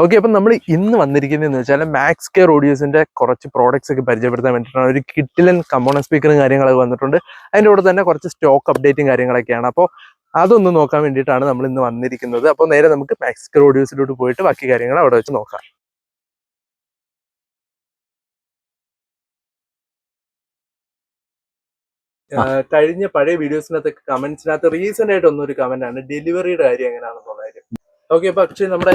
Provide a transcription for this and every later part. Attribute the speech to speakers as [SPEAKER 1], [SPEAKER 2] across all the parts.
[SPEAKER 1] Okay, അപ്പം നമ്മൾ ഇന്ന് വന്നിരിക്കുന്നതെന്ന് വെച്ചാൽ മാക്സ് കെയർ ഓഡിയോസിന്റെ കുറച്ച് പ്രോഡക്ട്സ് ഒക്കെ പരിചയപ്പെടുത്താൻ വേണ്ടിയിട്ടാണ്. ഒരു കിട്ടിലൻ കമ്പോണന്റ് സ്പീക്കറും കാര്യങ്ങളൊക്കെ വന്നിട്ടുണ്ട്. അതിൻ്റെ കൂടെ തന്നെ കുറച്ച് സ്റ്റോക്ക് അപ്ഡേറ്റും കാര്യങ്ങളൊക്കെയാണ്. അപ്പോൾ അതൊന്ന് നോക്കാൻ വേണ്ടിയിട്ടാണ് നമ്മൾ ഇന്ന് വന്നിരിക്കുന്നത്. അപ്പോൾ നേരെ നമുക്ക് മാക്സ് കെയർ ഓഡിയോസിലോട്ട് പോയിട്ട് ബാക്കി കാര്യങ്ങൾ അവിടെ വെച്ച് നോക്കാം. കഴിഞ്ഞ പഴയ വീഡിയോസിനകത്തൊക്കെ കമന്റ്സിനകത്ത് റീസെന്റ് ആയിട്ട് ഒന്നൊരു കമന്റ് ആണ് ഡെലിവറിയുടെ കാര്യം എങ്ങനെയാണെന്നുള്ള കാര്യം. ഓക്കെ, പക്ഷേ നമ്മുടെ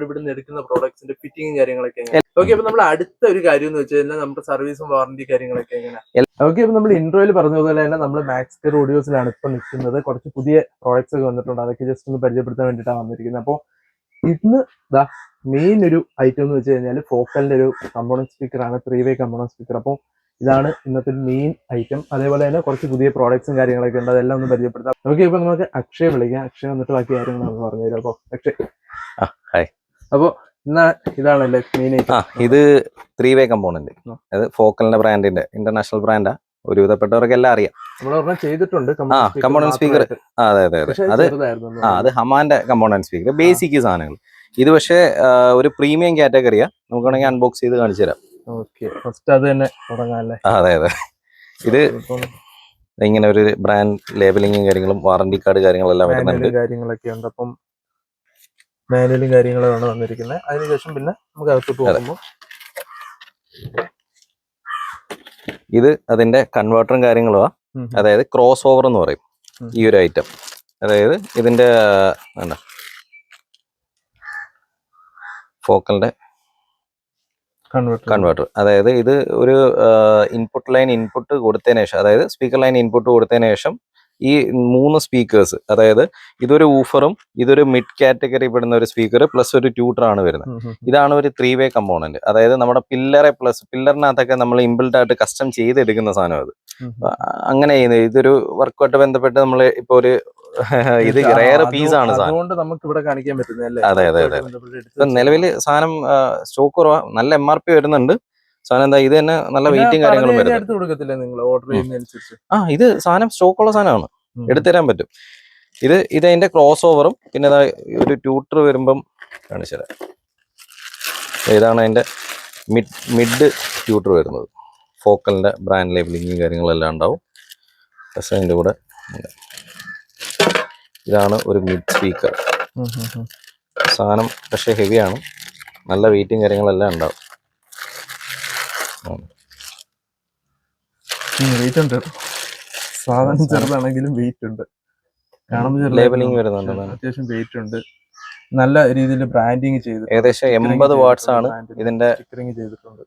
[SPEAKER 1] ഇവിടെ നിന്ന് എടുക്കുന്ന പ്രോഡക്ട്സിന്റെ ഫിറ്റിംഗും കാര്യങ്ങളൊക്കെ എങ്ങനെ? ഓക്കെ, അപ്പൊ നമ്മൾ അടുത്ത ഒരു കാര്യം എന്ന് വെച്ച് കഴിഞ്ഞാൽ നമ്മുടെ സർവീസും വാറന്റി കാര്യങ്ങളൊക്കെ എങ്ങനെയാണ്? ഓക്കെ, അപ്പൊ നമ്മൾ ഇൻട്രോയിൽ പറഞ്ഞതുപോലെ തന്നെ നമ്മൾ മാക്സ് കെയർ ഓഡിയോസിലാണ് ഇപ്പൊ നിൽക്കുന്നത്. കുറച്ച് പുതിയ പ്രോഡക്ട്സ് ഒക്കെ വന്നിട്ടുണ്ട്. അതൊക്കെ ജസ്റ്റ് ഒന്ന് പരിചയപ്പെടുത്താൻ വേണ്ടിയിട്ടാണ് വന്നിരിക്കുന്നത്. അപ്പോൾ ഇന്ന് മെയിൻ ഒരു ഐറ്റം എന്ന് വെച്ച് കഴിഞ്ഞാൽ ഫോക്കലിന്റെ ഒരു കമ്പോണന്റ് സ്പീക്കറാണ്, 3-way കമ്പോണന്റ് സ്പീക്കർ. അപ്പോൾ ഇതാണ് ഇന്നത്തെ മെയിൻ ഐറ്റം. അതേപോലെ തന്നെ കുറച്ച് പുതിയ പ്രോഡക്ട്സും കാര്യങ്ങളൊക്കെ ഉണ്ട്. അതെല്ലാം ഒന്ന് പരിചയപ്പെടുത്താം. ഓക്കെ, ഇപ്പൊ നമുക്ക് അക്ഷയ് വിളിക്കാം. അക്ഷയ് വന്നിട്ട് ബാക്കി കാര്യങ്ങൾ നമുക്ക് പറഞ്ഞു തരാം. അപ്പൊ അക്ഷയ്, അപ്പൊ ഇതാണല്ലേ മെയിൻ ഐറ്റം?
[SPEAKER 2] ഇത് 3-way കമ്പോണന്റ്. അത് ഫോക്കലിന്റെ ബ്രാൻഡിന്റെ ഇന്റർനാഷണൽ ബ്രാൻഡാ. ഒരുവിധപ്പെട്ടവർക്ക് എല്ലാം അറിയാം.
[SPEAKER 1] ചെയ്തിട്ടുണ്ട്
[SPEAKER 2] കമ്പോണന്റ് സ്പീക്കർ. അതെ അതെ അതെ, അത് ഹമാന്റെ കമ്പോണന്റ് സ്പീക്കർ, ബേസിക് സാധനങ്ങൾ. ഇത് പക്ഷേ ഒരു പ്രീമിയം കാറ്റഗറിയാ. നമുക്ക് വേണമെങ്കിൽ അൺബോക്സ് ചെയ്ത് കാണിച്ചു തരാം.
[SPEAKER 1] ഓക്കെ, ഫസ്റ്റ് അത് തന്നെ തുടങ്ങാല്ലേ?
[SPEAKER 2] അതെ അതെ, ഇത് ഇങ്ങനെ ഒരു ബ്രാൻഡ് ലേബലിംഗും കാര്യങ്ങളും വാറന്റി കാർഡ് കാര്യങ്ങളെല്ലാം വരുന്നുണ്ട്.
[SPEAKER 1] കാര്യങ്ങളൊക്കെ ഉണ്ട്. അപ്പം മാനുവലും കാര്യങ്ങളാണ് വന്നിരിക്കുന്നത്. അതിനുശേഷം പിന്നെ നമുക്ക് അകത്തോട്ട് പോകുമ്പോൾ
[SPEAKER 2] ഇത് അതിന്റെ കൺവേർട്ടറും കാര്യങ്ങളുമാ. അതായത് ക്രോസ് ഓവർ എന്ന് പറയും ഈ ഒരു ഐറ്റം. അതായത് ഇതിന്റെ ഫോക്കലിന്റെ കൺവേർട്ടർ. അതായത് ഇത് ഒരു ഇൻപുട്ട് കൊടുത്തതിന് ശേഷം, അതായത് സ്പീക്കർ ലൈൻ ഇൻപുട്ട് കൊടുത്തതിന് ശേഷം ഈ 3 സ്പീക്കേഴ്സ്, അതായത് ഇതൊരു ഊഫറും ഇതൊരു മിഡ് കാറ്റഗറി പെടുന്ന ഒരു സ്പീക്കർ പ്ലസ് ഒരു ട്യൂട്ടറാണ് വരുന്നത്. ഇതാണ് ഒരു 3-way കമ്പോണന്റ്. അതായത് നമ്മുടെ പില്ലറിനകത്തൊക്കെ നമ്മൾ ഇൻബിൽഡ് ആയിട്ട് കസ്റ്റം ചെയ്തെടുക്കുന്ന സാധനം. അത് അങ്ങനെ ചെയ്യുന്നത്. ഇതൊരു വർക്കുമായിട്ട് ബന്ധപ്പെട്ട് നമ്മൾ ഇപ്പൊ ഒരു ഇത് റെയർ പീസ് ആണ് സാധനം. അതെ അതെ അതെ, ഇപ്പൊ നിലവിൽ സാധനം സ്റ്റോക്ക് കുറവാ. നല്ല MRP വരുന്നുണ്ട് സാധനം. എന്താ ഇത് തന്നെ നല്ല വെയിറ്റും കാര്യങ്ങളും വരുന്നത്. ഇത് സാധനം സ്റ്റോക്കുള്ള സാധനമാണ്, എടുത്തുതരാൻ പറ്റും. ഇത് അതിന്റെ ക്രോസ് ഓവറും പിന്നെ ഒരു ട്യൂട്ടർ വരുമ്പം കാണിച്ചു തരാം. ഇതാണ് അതിന്റെ മിഡ് ട്യൂട്ടർ വരുന്നത്. ഫോക്കലിന്റെ ബ്രാൻഡ് ലേബലിങ്ങും കാര്യങ്ങളെല്ലാം ഉണ്ടാവും. പക്ഷേ അതിന്റെ കൂടെ ഇതാണ് ഒരു മിഡ് സ്പീക്കർ സാധനം. പക്ഷെ ഹെവിയാണ്, നല്ല വെയിറ്റും കാര്യങ്ങളെല്ലാം ഉണ്ടാവും.
[SPEAKER 1] സാധനം ചെറുതാണെങ്കിലും വെയിറ്റ് ഉണ്ട്.
[SPEAKER 2] ലേബലിംഗ് വരുന്നുണ്ട്,
[SPEAKER 1] അത്യാവശ്യം വെയിറ്റ് ഉണ്ട്. നല്ല രീതിയിൽ ബ്രാൻഡിങ് ചെയ്ത്
[SPEAKER 2] ഏകദേശം 80 വാട്ട്സ് ആണ് ഇതിന്റെ.
[SPEAKER 1] ചെയ്തിട്ടുണ്ട്.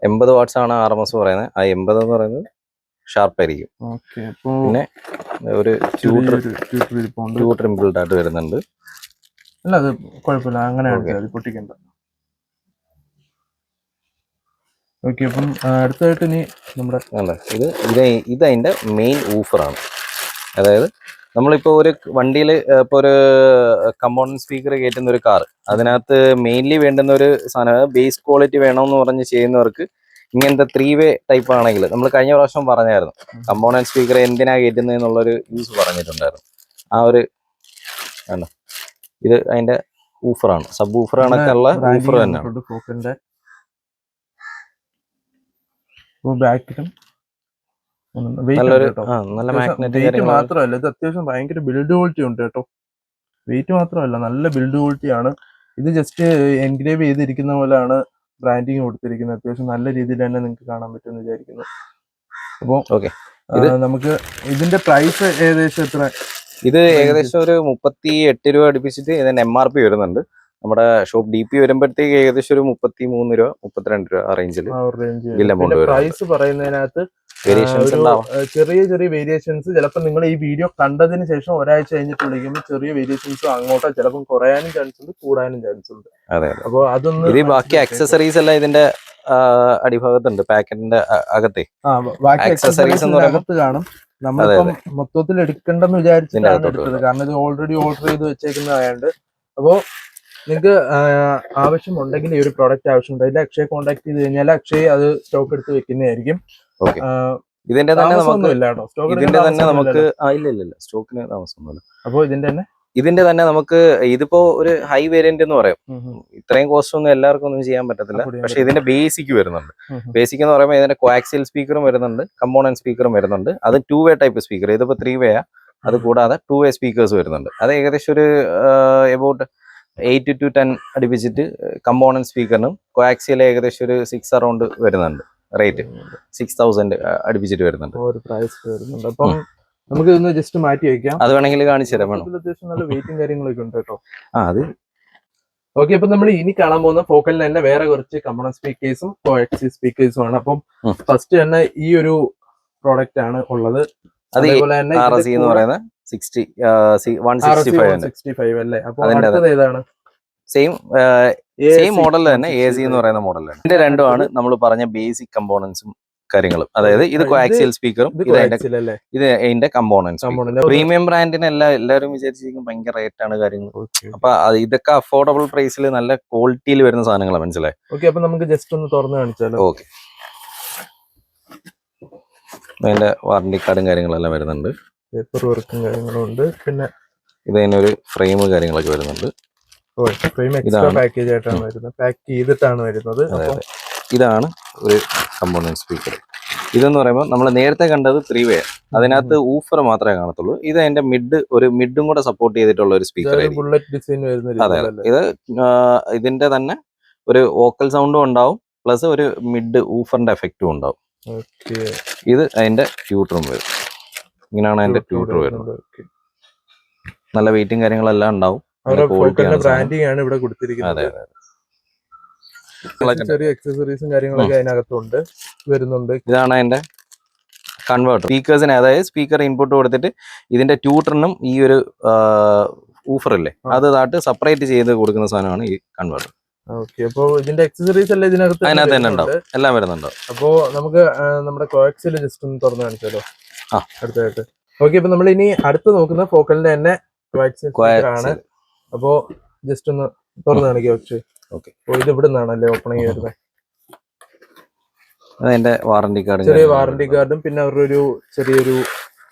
[SPEAKER 2] 80 വാട്ട്സ് ആണ് RMS പറയുന്നത്. ആ 80 എന്ന് പറയുന്നത് ഷാർപ്പ് ആയിരിക്കും. പിന്നെ ഒരു ട്യൂട്ടർ ഇൻബിൽഡ് ആയിട്ട് വരുന്നുണ്ട്.
[SPEAKER 1] അല്ല, അത് കുഴപ്പമില്ല, അങ്ങനെ പൊട്ടിക്കണ്ട. ഓക്കെ, അപ്പം അടുത്തായിട്ട് ഇനി നമ്മുടെ
[SPEAKER 2] ഇത് അതിന്റെ മെയിൻ ഊഫറാണ്. അതായത് നമ്മളിപ്പോ ഒരു വണ്ടിയിൽ ഇപ്പൊ ഒരു കമ്പോണന്റ് സ്പീക്കർ കയറ്റുന്ന ഒരു കാർ, അതിനകത്ത് മെയിൻലി വേണ്ടുന്ന ഒരു സാധനം ബേസ് ക്വാളിറ്റി വേണമെന്ന് പറഞ്ഞ് ചെയ്യുന്നവർക്ക് ഇങ്ങനത്തെ 3-way ടൈപ്പ് ആണെങ്കിൽ, നമ്മൾ കഴിഞ്ഞ പ്രാവശ്യം പറഞ്ഞായിരുന്നു കമ്പോണന്റ് സ്പീക്കർ എന്തിനാ കയറ്റുന്നത് എന്നുള്ളൊരു യൂസ് പറഞ്ഞിട്ടുണ്ടായിരുന്നു. ആ ഒരു ഇത് അതിന്റെ ഊഫറാണ്, സബ് ഊഫർ കണക്കുള്ള ഊഫർ തന്നെയാണ്.
[SPEAKER 1] നല്ല മാഗ്നറ്റ് മാത്രമല്ല, ഇത് അത്യാവശ്യം ഭയങ്കര ബിൽഡ് ക്വാളിറ്റി ഉണ്ട് കേട്ടോ. വെയിറ്റ് മാത്രമല്ല, നല്ല ബിൽഡ് ക്വാളിറ്റി ആണ്. ഇത് ജസ്റ്റ് എൻഗ്രേവ് ചെയ്തിരിക്കുന്ന പോലെയാണ് ബ്രാൻഡിങ് കൊടുത്തിരിക്കുന്നത്. അത്യാവശ്യം നല്ല രീതിയിൽ തന്നെ നിങ്ങൾക്ക് കാണാൻ പറ്റുമെന്ന് വിചാരിക്കുന്നു. അപ്പോൾ നമുക്ക് ഇതിന്റെ പ്രൈസ് ഏകദേശം എത്ര?
[SPEAKER 2] ഇത് ഏകദേശം ഒരു 38 രൂപ അടുപ്പിച്ചിട്ട് ഇതിന് MRP വരുന്നുണ്ട്. നമ്മുടെ ഷോപ്പ് DP വരുമ്പോഴത്തേക്ക് ഏകദേശം ഒരു 33 രൂപ 32 രൂപ ആ റേഞ്ചിൽ
[SPEAKER 1] പ്രൈസ് പറയുന്നതിനകത്ത് ചെറിയ വേരിയേഷൻസ്. ചിലപ്പോൾ നിങ്ങൾ ഈ വീഡിയോ കണ്ടതിന് ശേഷം ഒരാഴ്ച കഴിഞ്ഞിട്ട് വിളിക്കുമ്പോൾ ചെറിയ വേരിയേഷൻസ് അങ്ങോട്ടോ ചിലപ്പോൾ കുറയാനും ചാൻസ് ഉണ്ട്, കൂടാനും ചാൻസ് ഉണ്ട്.
[SPEAKER 2] അതെ, അപ്പോൾ അതൊന്ന് ബാക്കി ആക്സസറീസ് എല്ലാം ഇതിന്റെ അടിഭാഗത്തുണ്ട്. പാക്കറ്റിന്റെ അകത്തെ
[SPEAKER 1] ആക്സസറീസ് എന്ന് അകത്ത് കാണും. നമ്മളിപ്പം മൊത്തത്തിൽ എടുക്കണ്ടെന്ന് വിചാരിച്ചിട്ടാണ് എടുത്തത്, കാരണം ഇത് ഓൾറെഡി ഓർഡർ ചെയ്ത് വെച്ചേക്കുന്നതായത്. അപ്പോൾ നിങ്ങൾക്ക് ആവശ്യമുണ്ടെങ്കിൽ ഈ ഒരു പ്രോഡക്റ്റ് ആവശ്യമുണ്ടെങ്കിൽ അക്ഷയ് കോൺടാക്ട് ചെയ്ത് കഴിഞ്ഞാൽ അക്ഷയ് അത് സ്റ്റോക്ക് എടുത്ത് വെക്കുന്നതായിരിക്കും.
[SPEAKER 2] ഇതിന്റെ തന്നെ നമുക്ക് ഇല്ല സ്റ്റോക്കിന് താമസമൊന്നുമില്ല.
[SPEAKER 1] അപ്പോൾ ഇതിന്റെ തന്നെ
[SPEAKER 2] ഇതിന്റെ തന്നെ നമുക്ക് ഇതിപ്പോ ഒരു ഹൈ വേരിയന്റ് എന്ന് പറയാം. ഇത്രയും കോസ്റ്റ് ഒന്നും എല്ലാവർക്കും ഒന്നും ചെയ്യാൻ പറ്റത്തില്ല. പക്ഷെ ഇതിന്റെ ബേസിക് വരുന്നുണ്ട്. ബേസിക് എന്ന് പറയുമ്പോൾ ഇതിന്റെ കോആക്സിയൽ സ്പീക്കറും വരുന്നുണ്ട്, കമ്പോണന്റ് സ്പീക്കറും വരുന്നുണ്ട്. അത് 2 വേ ടൈപ്പ് സ്പീക്കർ. ഇതിപ്പോ 3 വേ ആ. അത് കൂടാതെ 2 വേ സ്പീക്കേഴ്സ് വരുന്നുണ്ട്. അത് ഏകദേശം ഒരു എബൌട്ട് 8 to 10 അടുപ്പിച്ചിട്ട് കമ്പോണന്റ് സ്പീക്കറിനും കോആക്സിയൽ ഏകദേശം ഒരു 6 അറൗണ്ട് വരുന്നുണ്ട്. റേറ്റ് 6000 അടുപ്പിച്ചിട്ട് വരുന്നുണ്ട്.
[SPEAKER 1] ഒരു പ്രൈസ് വരുന്നുണ്ട്. അപ്പം നമുക്ക് ഇതൊന്ന് ജസ്റ്റ് മാറ്റി വെക്കാം.
[SPEAKER 2] അത് വേണമെങ്കിൽ കാണിച്ചു തരാം. വേണം
[SPEAKER 1] അത്യാവശ്യം നല്ല വെയിറ്റും കാര്യങ്ങളൊക്കെ ഉണ്ട് കേട്ടോ.
[SPEAKER 2] അത്
[SPEAKER 1] ഓക്കെ. അപ്പൊ നമ്മൾ ഇനി കാണാൻ പോകുന്ന ഫോക്കലിന് തന്നെ വേറെ കുറച്ച് കമ്പോണന്റ് സ്പീക്കേഴ്സും കോആക്സിയൽ സ്പീക്കേഴ്സും ആണ്. അപ്പം ഫസ്റ്റ് തന്നെ ഈ ഒരു പ്രോഡക്റ്റ് ആണ് ഉള്ളത്. അതേപോലെ തന്നെ
[SPEAKER 2] RC എന്ന് പറയുന്ന 165
[SPEAKER 1] അല്ലേ? അപ്പൊ അടുത്തത് ഏതാണ്?
[SPEAKER 2] സെയിം മോഡൽ തന്നെ AC എന്ന് പറയുന്ന മോഡലാണ്. ഇതിന്റെ രണ്ടുമാണ് നമ്മൾ പറഞ്ഞ ബേസിക് കമ്പോണൻസും കാര്യങ്ങളും. അതായത് ഇത് കോആക്സിയൽ സ്പീക്കറും ഇത് അതിന്റെ കമ്പോണൻസ്. പ്രീമിയം ബ്രാൻഡിന് എല്ലാവരും വിചാരിച്ചിരിക്കും ഭയങ്കര റേറ്റ് ആണ് കാര്യങ്ങൾ. അപ്പൊ ഇതൊക്കെ അഫോർഡബിൾ പ്രൈസിൽ നല്ല ക്വാളിറ്റിയിൽ വരുന്ന സാധനങ്ങളാണ്. മനസ്സിലായി?
[SPEAKER 1] ഓക്കെ. അപ്പൊ നമുക്ക് ജസ്റ്റ് ഒന്ന് തുറന്ന് കാണിച്ചാലോ?
[SPEAKER 2] ഓക്കെ. അതിന്റെ വാറന്റി കാർഡും കാര്യങ്ങളെല്ലാം വരുന്നുണ്ട്.
[SPEAKER 1] പേപ്പർ വർക്കും കാര്യങ്ങളും ഉണ്ട്. പിന്നെ
[SPEAKER 2] ഇത് അതിനൊരു ഫ്രെയിം കാര്യങ്ങളൊക്കെ വരുന്നുണ്ട്.
[SPEAKER 1] ഫ്രെയിം എക്സ്ട്രാ പാക്കേജ് ആയിട്ടാണ് വരുന്നത്. പാക്ക് ചെയ്തിട്ടാണ് വരുന്നത്.
[SPEAKER 2] ഇതാണ് ഒരു കമ്പോണന്റ് സ്പീക്കർ. ഇതെന്ന് പറയുമ്പോൾ നമ്മൾ നേരത്തെ കണ്ടത് 3 വേ. അതിനകത്ത് ഊഫർ മാത്രമേ കാണത്തുള്ളൂ. ഇത് അതിന്റെ മിഡും കൂടെ സപ്പോർട്ട് ചെയ്തിട്ടുള്ള ഒരു സ്പീക്കർ.
[SPEAKER 1] ബുള്ളറ്റ് ഡിസൈൻ വരുന്ന.
[SPEAKER 2] അതെ. ഇത് ഇതിന്റെ തന്നെ ഒരു വോക്കൽ സൗണ്ടും ഉണ്ടാവും, പ്ലസ് ഒരു മിഡ് ഊഫറിന്റെ എഫക്റ്റും ഉണ്ടാവും. ഇത് അതിന്റെ ട്യൂട്ടറും വരും. ഇങ്ങനെയാണ് അതിന്റെ ട്യൂട്ടർ വരുന്നത്. നല്ല വെയിറ്റും കാര്യങ്ങളെല്ലാം ഉണ്ടാവും.
[SPEAKER 1] ബ്രാൻഡിങ് ആണ് ഇവിടെ കൊടുത്തിരിക്കുന്നത്. ചെറിയ അക്സസറീസും കാര്യങ്ങളൊക്കെ അതിനകത്തുണ്ട് വരുന്നുണ്ട്.
[SPEAKER 2] ഇതാണ് അതിന്റെ കൺവേർട്ടർ. സ്പീക്കേഴ്സിന്, അതായത് സ്പീക്കർ ഇൻപുട്ട് കൊടുത്തിട്ട് ഇതിന്റെ ട്യൂട്ടറിനും ഈ ഒരു ഊഫർ ഇല്ലേ അത് താട്ട് സെപ്പറേറ്റ് ചെയ്ത് കൊടുക്കുന്ന സാധനമാണ് ഈ കൺവേർട്ടർ.
[SPEAKER 1] ഓക്കെ. അപ്പൊ ഇതിന്റെ അക്സസറീസ് എല്ലാം ഇതിനകത്ത്
[SPEAKER 2] തന്നെ ഉണ്ടാവും. എല്ലാം വരുന്നുണ്ടോ?
[SPEAKER 1] അപ്പോ നമുക്ക് നമ്മുടെ കോആക്സിയൽ ജസ്റ്റ് ഒന്ന് തുറന്ന് കാണിച്ചാലോ അടുത്തായിട്ട്? ഓക്കെ. അപ്പൊ നമ്മൾ ഇനി അടുത്ത് നോക്കുന്ന ഫോക്കലിന്റെ തന്നെ കോആക്സിയൽ ആണ്. അപ്പോ ജസ്റ്റ് ഒന്ന് തുറന്ന് കാണിക്കാം. പക്ഷേ ഇത് ഇവിടെ നിന്നാണല്ലേ ഓപ്പണിങ് വരുന്നത്?
[SPEAKER 2] അതിന്റെ വാറന്റി കാർഡ്,
[SPEAKER 1] ചെറിയ വാറന്റി കാർഡും പിന്നെ അവരുടെ ഒരു ചെറിയൊരു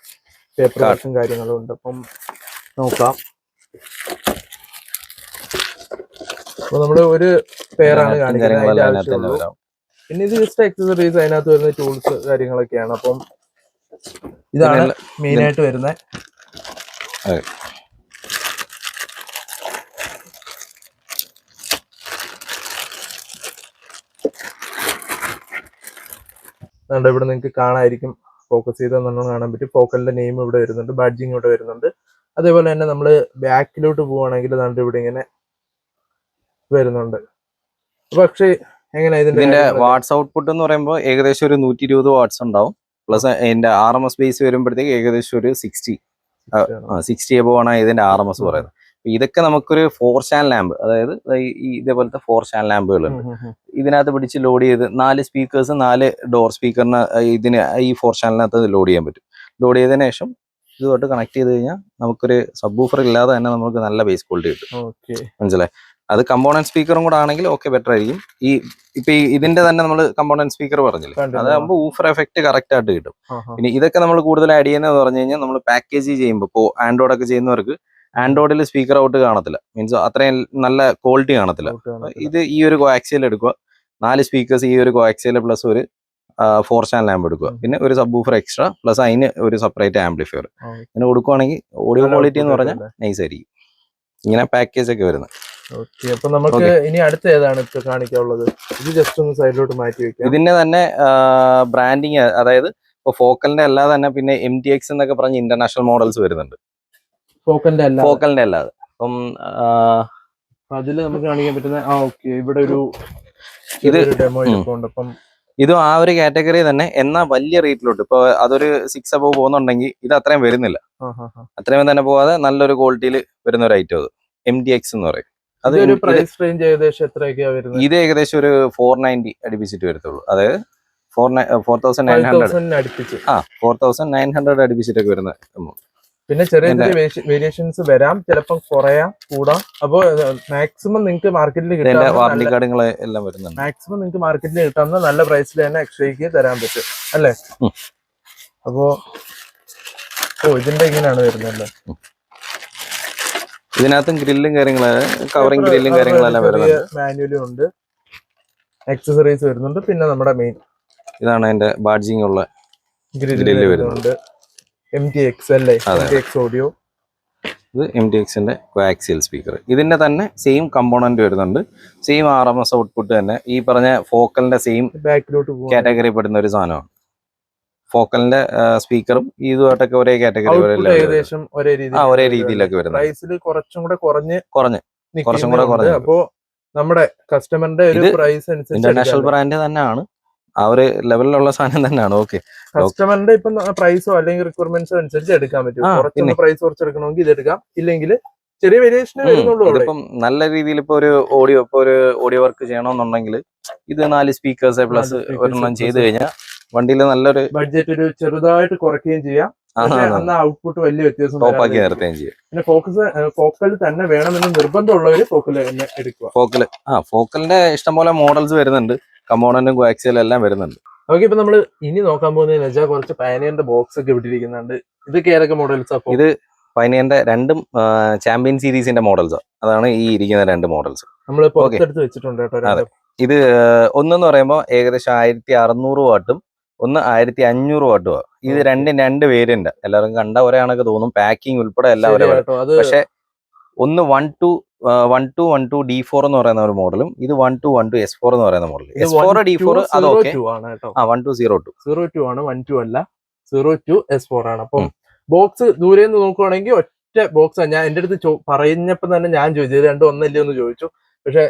[SPEAKER 1] പേപ്പർ വർക്കും കാര്യങ്ങളും ഉണ്ട്. അപ്പം നോക്കാം. അപ്പൊ നമ്മള് ഒരു പേരാണ് കാണിക്കുന്നത്. പിന്നെ ഇത് ജസ്റ്റ് അക്സസറീസ്, അതിനകത്ത് വരുന്ന ടൂൾസ് കാര്യങ്ങളൊക്കെയാണ്. അപ്പം ഇതാണ് മെയിൻ ആയിട്ട് വരുന്നത്. ഇവിടെ നിങ്ങൾക്ക് കാണാതിരിക്കും, ഫോക്കസ് ചെയ്ത് നല്ലോണം കാണാൻ പറ്റും. ഫോക്കലിന്റെ നെയിം ഇവിടെ വരുന്നുണ്ട്, ബാഡ്ജിങ് ഇവിടെ വരുന്നുണ്ട്. അതേപോലെ തന്നെ നമ്മൾ ബാക്കിലോട്ട് പോവുകയാണെങ്കിൽ നമ്മുടെ ഇവിടെ ഇങ്ങനെ വരുന്നുണ്ട്. പക്ഷേ എങ്ങനെ ഇതിന്റെ
[SPEAKER 2] വാട്ട്സ് ഔട്ട്പുട്ട് എന്ന് പറയുമ്പോൾ ഏകദേശം ഒരു 120 വാട്ട്സ് ഉണ്ടാവും. പ്ലസ് അതിന്റെ RMS ബേസ് വരുമ്പോഴത്തേക്ക് ഏകദേശം ഒരു 60 എബോവ് ആണ് ഇതിന്റെ RMS പറയുന്നത്. ഇതൊക്കെ നമുക്കൊരു 4 ചാനൽ ലാമ്പ്, അതായത് ഇതേപോലത്തെ 4 ചാനൽ ലാമ്പുകളുണ്ട്. ഇതിനകത്ത് പിടിച്ച് ലോഡ് ചെയ്ത് 4 സ്പീക്കേഴ്സ് 4 ഡോർ സ്പീക്കറിന് ഇതിന് ഈ 4 ചാനലിനകത്ത് ലോഡ് ചെയ്യാൻ പറ്റും. ലോഡ് ചെയ്തതിനു ശേഷം ഇതുമായിട്ട് കണക്ട് ചെയ്ത് കഴിഞ്ഞാൽ നമുക്കൊരു സബ് വൂഫർ ഇല്ലാതെ തന്നെ നമുക്ക് നല്ല ബേസ് ക്വാളിറ്റി കിട്ടും. മനസ്സിലായി? അത് കമ്പോണന്റ് സ്പീക്കറും കൂടെ ആണെങ്കിൽ ഓക്കെ, ബെറ്റർ ആയിരിക്കും. ഇപ്പൊ ഇതിന്റെ തന്നെ നമ്മൾ കമ്പോണന്റ് സ്പീക്കർ പറഞ്ഞില്ലേ, അതാകുമ്പോൾ ഊഫർ എഫക്ട് കറക്റ്റ് ആയിട്ട് കിട്ടും. പിന്നെ ഇതൊക്കെ നമ്മൾ കൂടുതൽ ആഡ് ചെയ്യുന്നത് പറഞ്ഞു കഴിഞ്ഞാൽ നമ്മൾ പാക്കേജ് ചെയ്യുമ്പോൾ ഇപ്പോൾ ആൻഡ്രോയിഡ് ഒക്കെ ചെയ്യുന്നവർക്ക് ആൻഡ്രോയിഡിൽ സ്പീക്കർ ഔട്ട് കാണത്തില്ല, മീൻസ് അത്രയും നല്ല ക്വാളിറ്റി കാണത്തില്ല. ഇത് ഈ ഒരു കോആക്സിയൽ എടുക്കുക, 4 സ്പീക്കേഴ്സ് ഈ ഒരു കോആക്സിയൽ പ്ലസ് ഒരു 4 ചാനൽ ആമ്പ് എടുക്കുക, പിന്നെ ഒരു സബ് വൂഫർ എക്സ്ട്രാ പ്ലസ് അതിന് ഒരു സെപ്പറേറ്റ് ആംപ്ലിഫയർ ഇങ്ങനെ കൊടുക്കുവാണെങ്കിൽ ഓഡിയോ ക്വാളിറ്റി എന്ന് പറഞ്ഞാൽ നൈസ് ആയിരിക്കും. ഇങ്ങനെ പാക്കേജ് ഒക്കെ വരുന്നത്.
[SPEAKER 1] ഓക്കെ. അപ്പൊ നമുക്ക് ഇനി അടുത്ത ഏതാണ് കാണിക്കാനുള്ളത്? ഇത് ജസ്റ്റ് ഒന്ന് സൈഡിലോട്ട് മാറ്റി വെക്കാം.
[SPEAKER 2] ഇതിന്റെ തന്നെ ബ്രാൻഡിങ്, അതായത് ഇപ്പൊ ഫോക്കലിന്റെ അല്ലാതെ തന്നെ പിന്നെ MTX എന്നൊക്കെ പറഞ്ഞ ഇന്റർനാഷണൽ മോഡൽസ് വരുന്നുണ്ട്. ഫോക്കലിന്റെ അല്ലാതെ അപ്പം
[SPEAKER 1] അതില് നമുക്ക് കാണിക്കാൻ പറ്റുന്ന ഇവിടെ ഒരു ഡെമോ ഉണ്ട്. അപ്പം
[SPEAKER 2] ഇതും ആ ഒരു കാറ്റഗറി തന്നെ, എന്നാൽ വലിയ റേറ്റിലോട്ട് ഇപ്പൊ അതൊരു 6 അബോവ് പോകുന്നുണ്ടെങ്കിൽ ഇത് അത്രയും വരുന്നില്ല. അത്രയും തന്നെ പോവാതെ നല്ലൊരു ക്വാളിറ്റിയിൽ വരുന്ന ഒരു ഐറ്റം അത് MTX എന്ന് പറയും.
[SPEAKER 1] അതൊരു പ്രൈസ് റേഞ്ച് ഏകദേശം എത്രയൊക്കെയാ വരുന്നത്?
[SPEAKER 2] ഇത് ഏകദേശം ഒരു 490 അടുപ്പിച്ചിട്ട് വരത്തുള്ളൂ. അതായത് 4900
[SPEAKER 1] അടുപ്പിച്ച്
[SPEAKER 2] 4900 അടുപ്പിച്ചിട്ടൊക്കെ വരുന്ന എമൗണ്ട്.
[SPEAKER 1] പിന്നെ ചെറിയ ചെറിയ വേരിയേഷൻസ് വരാം, ചിലപ്പം കുറയാം, കൂടാം. അപ്പോ മാക്സിമം നിങ്ങൾക്ക് മാർക്കറ്റിൽ
[SPEAKER 2] വാറന്റി കാർഡുകൾ എല്ലാം വരുന്നുണ്ട്.
[SPEAKER 1] മാക്സിമം നിങ്ങൾക്ക് മാർക്കറ്റിൽ കിട്ടാവുന്ന നല്ല പ്രൈസിൽ തന്നെ എക്സ്ട്രയ്ക്ക് തരാൻ പറ്റും അല്ലേ? അപ്പോ ഇതിന്റെ ഇങ്ങനെയാണ് വരുന്നല്ലേ?
[SPEAKER 2] ഇതിനകത്തും ഗ്രില്ലും കാര്യങ്ങളും കവറിങ് ഗ്രില്ലും കാര്യങ്ങളെല്ലാം വരുന്നുണ്ട്.
[SPEAKER 1] മാനുവലും ഉണ്ട്, ആക്സസറീസ് വരുന്നുണ്ട്, പിന്നെ നമ്മുടെ മെയിൻ
[SPEAKER 2] ഇതാണ് അതിന്റെ ബാഡ്ജിങ് ഉള്ള
[SPEAKER 1] ഗ്രില്ല് വരുന്നുണ്ട്. MTX അല്ലേ, MTX ഓഡിയോ.
[SPEAKER 2] ഇത് MTXന്റെ കോആക്സിയൽ സ്പീക്കർ. ഇതിന്റെ തന്നെ സെയിം കമ്പോണന്റ് വരുന്നുണ്ട്, സെയിം RMS ഔട്ട്പുട്ട് തന്നെ. ഈ പറഞ്ഞ ഫോക്കലിന്റെ സെയിം
[SPEAKER 1] ബാക്കിലോട്ട്
[SPEAKER 2] കാറ്റഗറി പെടുന്ന ഒരു സാധനമാണ്. ഫോക്കലിന്റെ സ്പീക്കറും ഇതുമായിട്ടൊക്കെ ഒരേ കാറ്റഗറി,
[SPEAKER 1] ഏകദേശം
[SPEAKER 2] ഒരേ രീതിയിലൊക്കെ വരുന്നത്.
[SPEAKER 1] പ്രൈസിൽ കുറച്ചും കൂടെ കുറഞ്ഞ്. അപ്പോ നമ്മുടെ കസ്റ്റമറിന്റെ ഒരു പ്രൈസ് അനുസരിച്ച്
[SPEAKER 2] ഇന്റർനാഷണൽ ബ്രാൻഡ് തന്നെയാണ്, ആ ഒരു ലെവലിലുള്ള സാധനം തന്നെയാണ്. ഓക്കെ,
[SPEAKER 1] കസ്റ്റമറിന്റെ ഇപ്പം പ്രൈസോ അല്ലെങ്കിൽ റിക്വയർമെന്റ്സോ അനുസരിച്ച് എടുക്കാൻ പറ്റും. കുറച്ചൊന്ന് പ്രൈസ് കുറച്ച് എടുക്കണമെങ്കിൽ ഇത് എടുക്കാം, ഇല്ലെങ്കിൽ ചെറിയ വേരിയേഷൻ വരുന്നുള്ളൂ.
[SPEAKER 2] ഇതിപ്പം നല്ല രീതിയിൽ ഇപ്പൊ ഒരു ഓഡിയോ വർക്ക് ചെയ്യണമെന്നുണ്ടെങ്കിൽ ഇത് 4 സ്പീക്കേഴ്സ് പ്ലസ് ഒരെണ്ണം ചെയ്ത് കഴിഞ്ഞാൽ വണ്ടിയിൽ നല്ലൊരു
[SPEAKER 1] ബഡ്ജറ്റ് ഒരു ചെറുതായിട്ട് കുറയ്ക്കുകയും ചെയ്യാം. ഔട്ട്പുട്ട് വലിയ വ്യത്യാസം
[SPEAKER 2] ടോപ്പാക്കി നിർത്തുകയും ചെയ്യും.
[SPEAKER 1] പിന്നെ ഫോക്കൽ തന്നെ വേണമെന്ന് നിർബന്ധമുള്ളവര് ഫോക്കൽ തന്നെ എടുക്കുക.
[SPEAKER 2] ഫോക്കലിന്റെ ഇഷ്ടംപോലെ മോഡൽസ് വരുന്നുണ്ട്, കമ്പോണന്റും കോആക്സിയലും എല്ലാം വരുന്നുണ്ട്.
[SPEAKER 1] ഓക്കെ, ഇപ്പൊ നമ്മള് ഇനി നോക്കാൻ പോകുന്നതെന്ന് വെച്ചാൽ കുറച്ച് പയനിയറിന്റെ ബോക്സ് ഒക്കെ വിട്ടിരിക്കുന്നുണ്ട്. ഇതൊക്കെ ഏതൊക്കെ മോഡൽസ്?
[SPEAKER 2] ഇത് പയനിയറിന്റെ രണ്ടും ചാമ്പ്യൻ സീരീസിന്റെ മോഡൽസ്. അതാണ് ഈ ഇരിക്കുന്ന 2 മോഡൽസ്
[SPEAKER 1] നമ്മൾ പുറത്തെടുത്ത് വെച്ചിട്ടുണ്ട് കേട്ടോ.
[SPEAKER 2] ഇത് ഒന്നെന്ന് പറയുമ്പോൾ ഏകദേശം 1600 വാട്ടും ഒന്ന് 1500 വാട്ടും. ഇത് രണ്ടും 2 വേരിയന്റ്. എല്ലാവർക്കും കണ്ട ഒരേ കണക്ക് തോന്നും, പാക്കിംഗ് ഉൾപ്പെടെ എല്ലാം ഒരേ. പക്ഷെ ഒന്ന് 1212 D4 എന്ന് പറയുന്ന ഒരു മോഡലും ഇത് 1212 S4 എന്ന് പറയുന്ന മോഡൽ. S4 D4 അതൊക്കെ 1202
[SPEAKER 1] ആണ്, 12 അല്ല, 02 S4 ആണ്. അപ്പം ബോക്സ് ദൂരെ നിന്ന് നോക്കുവാണെങ്കിൽ ഒറ്റ ബോക്സ്. ഞാൻ എന്റെ അടുത്ത് പറഞ്ഞപ്പോ തന്നെ ഞാൻ ചോദിച്ചു രണ്ടും ഒന്നല്ലേ എന്ന് ചോദിച്ചു. പക്ഷെ